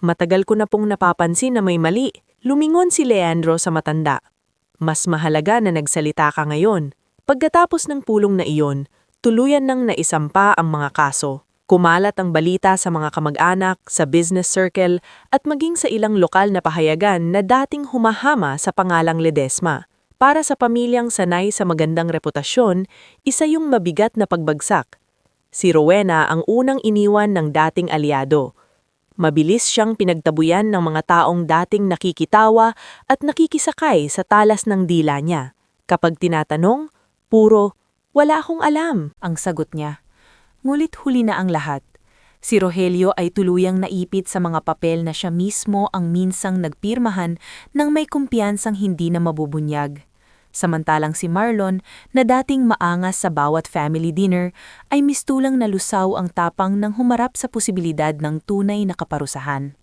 Matagal ko na pong napapansin na may mali. Lumingon si Leandro sa matanda. Mas mahalaga na nagsalita ka ngayon. Pagkatapos ng pulong na iyon, tuluyan nang naisampa ang mga kaso. Kumalat ang balita sa mga kamag-anak, sa business circle, at maging sa ilang lokal na pahayagan na dating humahama sa pangalang Ledesma. Para sa pamilyang sanay sa magandang reputasyon, isa yung mabigat na pagbagsak. Si Rowena ang unang iniwan ng dating aliado. Mabilis siyang pinagtabuyan ng mga taong dating nakikitawa at nakikisakay sa talas ng dila niya. Kapag tinatanong, puro, "Wala akong alam," ang sagot niya. Ngulit huli na ang lahat. Si Rogelio ay tuluyang naipit sa mga papel na siya mismo ang minsang nagpirmahan nang may kumpiyansang hindi na mabubunyag. Samantalang si Marlon, na dating maangas sa bawat family dinner, ay mistulang nalusaw ang tapang nang humarap sa posibilidad ng tunay na kaparusahan.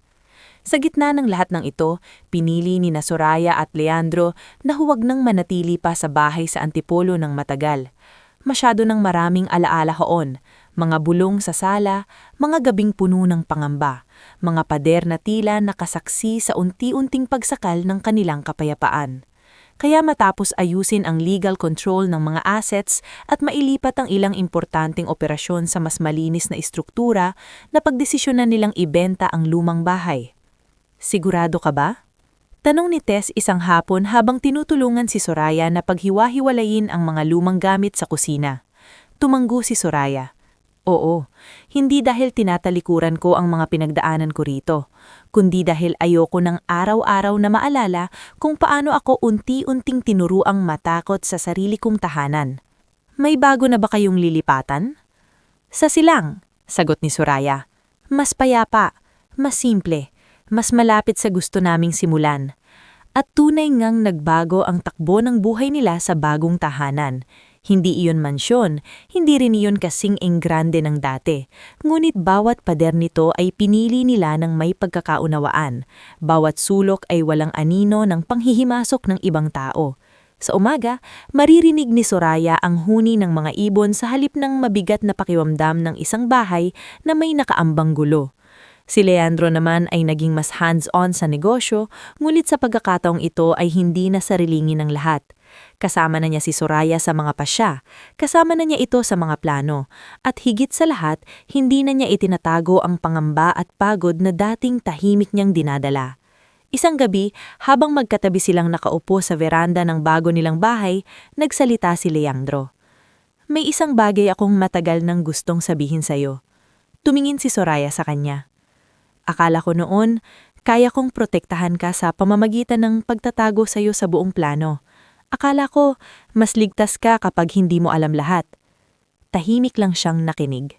Sa gitna ng lahat ng ito, pinili ni Soraya at Leandro na huwag nang manatili pa sa bahay sa Antipolo ng matagal. Masyado ng maraming alaala hoon, mga bulong sa sala, mga gabing puno ng pangamba, mga pader na tila nakasaksi sa unti-unting pagsakal ng kanilang kapayapaan. Kaya matapos ayusin ang legal control ng mga assets at mailipat ang ilang importanteng operasyon sa mas malinis na istruktura, napagdesisyonan nilang ibenta ang lumang bahay. Sigurado ka ba? Tanong ni Tess isang hapon habang tinutulungan si Soraya na paghiwa-hiwalayin ang mga lumang gamit sa kusina. Tumanggo si Soraya. Oo, hindi dahil tinatalikuran ko ang mga pinagdaanan ko rito, kundi dahil ayoko ng araw-araw na maalala kung paano ako unti-unting tinuruang matakot sa sarili kong tahanan. May bago na ba kayong lilipatan? Sa silang, sagot ni Soraya. Mas payapa, mas simple, mas malapit sa gusto naming simulan. At tunay ngang nagbago ang takbo ng buhay nila sa bagong tahanan. Hindi iyon mansyon, hindi rin iyon kasing enggrande ng dati. Ngunit bawat pader nito ay pinili nila ng may pagkakaunawaan. Bawat sulok ay walang anino ng panghihimasok ng ibang tao. Sa umaga, maririnig ni Soraya ang huni ng mga ibon sa halip ng mabigat na pakiwamdam ng isang bahay na may nakaambang gulo. Si Leandro naman ay naging mas hands-on sa negosyo, ngunit sa pagkakataong ito ay hindi na sarilingin ng lahat. Kasama na niya si Soraya sa mga pasya, kasama na niya ito sa mga plano, at higit sa lahat, hindi na niya itinatago ang pangamba at pagod na dating tahimik niyang dinadala. Isang gabi, habang magkatabi silang nakaupo sa veranda ng bago nilang bahay, nagsalita si Leandro. "May isang bagay akong matagal nang gustong sabihin sa'yo." Tumingin si Soraya sa kanya. "Akala ko noon, kaya kong protektahan ka sa pamamagitan ng pagtatago sa'yo sa buong plano. Akala ko, mas ligtas ka kapag hindi mo alam lahat." Tahimik lang siyang nakinig.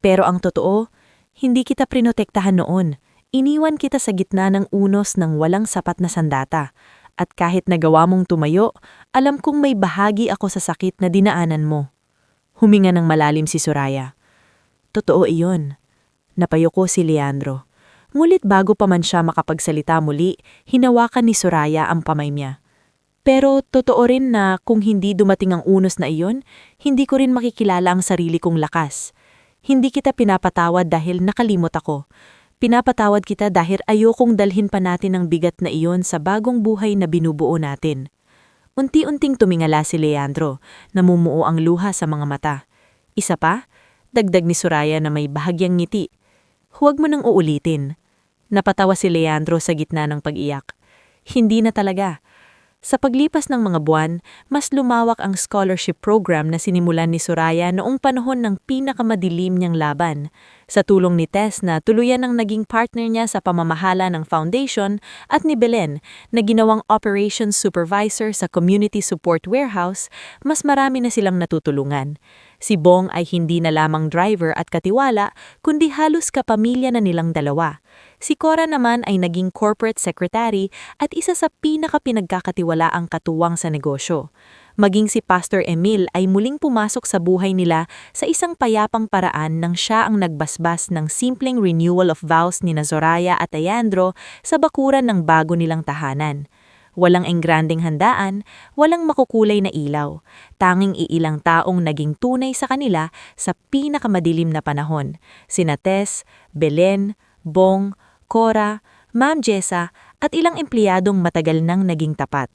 "Pero ang totoo, hindi kita prinotektahan noon. Iniwan kita sa gitna ng unos ng walang sapat na sandata. At kahit nagawa mong tumayo, alam kong may bahagi ako sa sakit na dinaanan mo." Huminga ng malalim si Soraya. "Totoo iyon." Napayuko si Leandro. Ngulit bago pa man siya makapagsalita muli, hinawakan ni Soraya ang kamay niya. "Pero totoo rin na kung hindi dumating ang unos na iyon, hindi ko rin makikilala ang sarili kong lakas. Hindi kita pinapatawad dahil nakalimot ako. Pinapatawad kita dahil ayokong dalhin pa natin ang bigat na iyon sa bagong buhay na binubuo natin." Unti-unting tumingala si Leandro, namumuo ang luha sa mga mata. "Isa pa?" Dagdag ni Soraya na may bahagyang ngiti. "Huwag mo nang uulitin." Napatawa si Leandro sa gitna ng pag-iyak. "Hindi na talaga." Sa paglipas ng mga buwan, mas lumawak ang scholarship program na sinimulan ni Soraya noong panahon ng pinakamadilim niyang laban. Sa tulong ni Tess na tuluyan ang naging partner niya sa pamamahala ng foundation at ni Belen na ginawang operations supervisor sa community support warehouse, mas marami na silang natutulungan. Si Bong ay hindi na lamang driver at katiwala, kundi halos kapamilya na nilang dalawa. Si Cora naman ay naging corporate secretary at isa sa pinakapinagkakatiwalaang katuwang sa negosyo. Maging si Pastor Emil ay muling pumasok sa buhay nila sa isang payapang paraan nang siya ang nagbasbas ng simpleng renewal of vows ni Soraya at Leandro sa bakuran ng bago nilang tahanan. Walang engranding handaan, walang makukulay na ilaw. Tanging iilang taong naging tunay sa kanila sa pinakamadilim na panahon. Sina Tess, Belen, Bong, Cora, Ma'am Jessa at ilang empleyadong matagal nang naging tapat.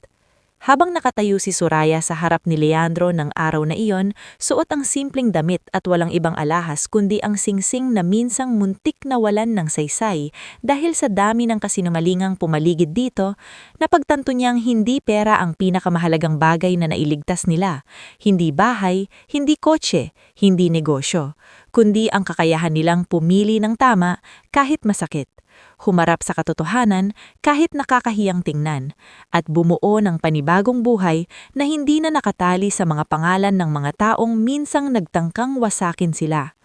Habang nakatayo si Soraya sa harap ni Leandro ng araw na iyon, suot ang simpleng damit at walang ibang alahas kundi ang singsing na minsang muntik na walan ng saysay dahil sa dami ng kasinungalingang pumaligid dito, napagtanto niyang hindi pera ang pinakamahalagang bagay na nailigtas nila, hindi bahay, hindi kotse, hindi negosyo, kundi ang kakayahan nilang pumili ng tama kahit masakit. Humarap sa katotohanan kahit nakakahiyang tingnan, at bumuo ng panibagong buhay na hindi na nakatali sa mga pangalan ng mga taong minsang nagtangkang wasakin sila.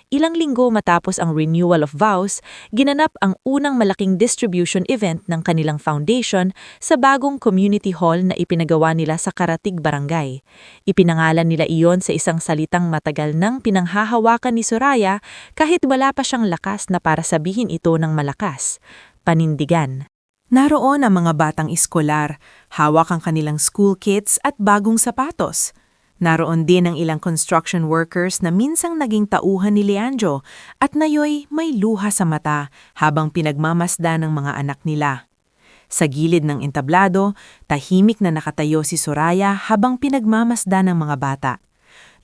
Ilang linggo matapos ang renewal of vows, ginanap ang unang malaking distribution event ng kanilang foundation sa bagong community hall na ipinagawa nila sa Karatig Barangay. Ipinangalan nila iyon sa isang salitang matagal nang pinanghahawakan ni Soraya kahit wala pa siyang lakas na para sabihin ito ng malakas: panindigan. Naroon ang mga batang eskolar, hawak ang kanilang school kits at bagong sapatos. Naroon din ang ilang construction workers na minsang naging tauhan ni Leandro at nayoy may luha sa mata habang pinagmamasda ng mga anak nila. Sa gilid ng entablado, tahimik na nakatayo si Soraya habang pinagmamasda ng mga bata.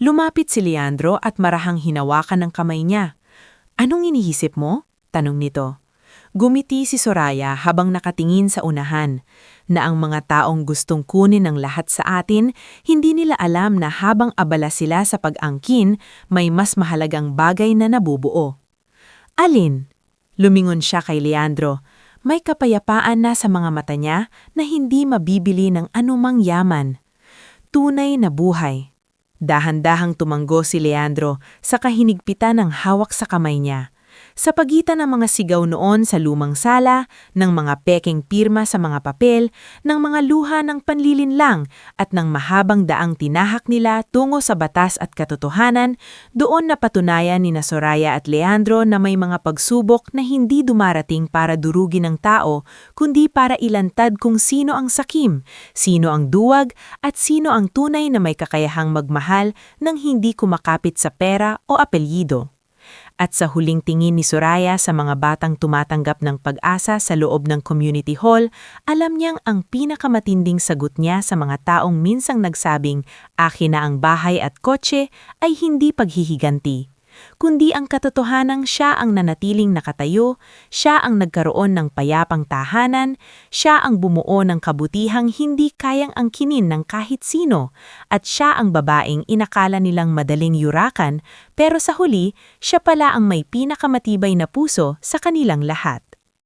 Lumapit si Leandro at marahang hinawakan ng kamay niya. "Anong iniisip mo?" tanong nito. Gumiti si Soraya habang nakatingin sa unahan, na ang mga taong gustong kunin ng lahat sa atin, hindi nila alam na habang abala sila sa pag-angkin, may mas mahalagang bagay na nabubuo. "Alin?" Lumingon siya kay Leandro. May kapayapaan na sa mga mata niya na hindi mabibili ng anumang yaman. Tunay na buhay. Dahan-dahang tumanggo si Leandro sa kahinigpitan ng hawak sa kamay niya. Sa pagitan ng mga sigaw noon sa lumang sala, ng mga pekeng pirma sa mga papel, ng mga luha ng panlilinlang at ng mahabang daang tinahak nila tungo sa batas at katotohanan, doon napatunayan ni Soraya at Leandro na may mga pagsubok na hindi dumarating para durugin ng tao, kundi para ilantad kung sino ang sakim, sino ang duwag, at sino ang tunay na may kakayahang magmahal nang hindi kumakapit sa pera o apelyido. At sa huling tingin ni Soraya sa mga batang tumatanggap ng pag-asa sa loob ng community hall, alam niyang ang pinakamatinding sagot niya sa mga taong minsang nagsabing, "Akin na ang bahay at kotse," ay hindi paghihiganti, kundi ang katotohanang siya ang nanatiling nakatayo, siya ang nagkaroon ng payapang tahanan, siya ang bumuo ng kabutihang hindi kayang angkinin ng kahit sino, at siya ang babaeng inakala nilang madaling yurakan, pero sa huli, siya pala ang may pinakamatibay na puso sa kanilang lahat.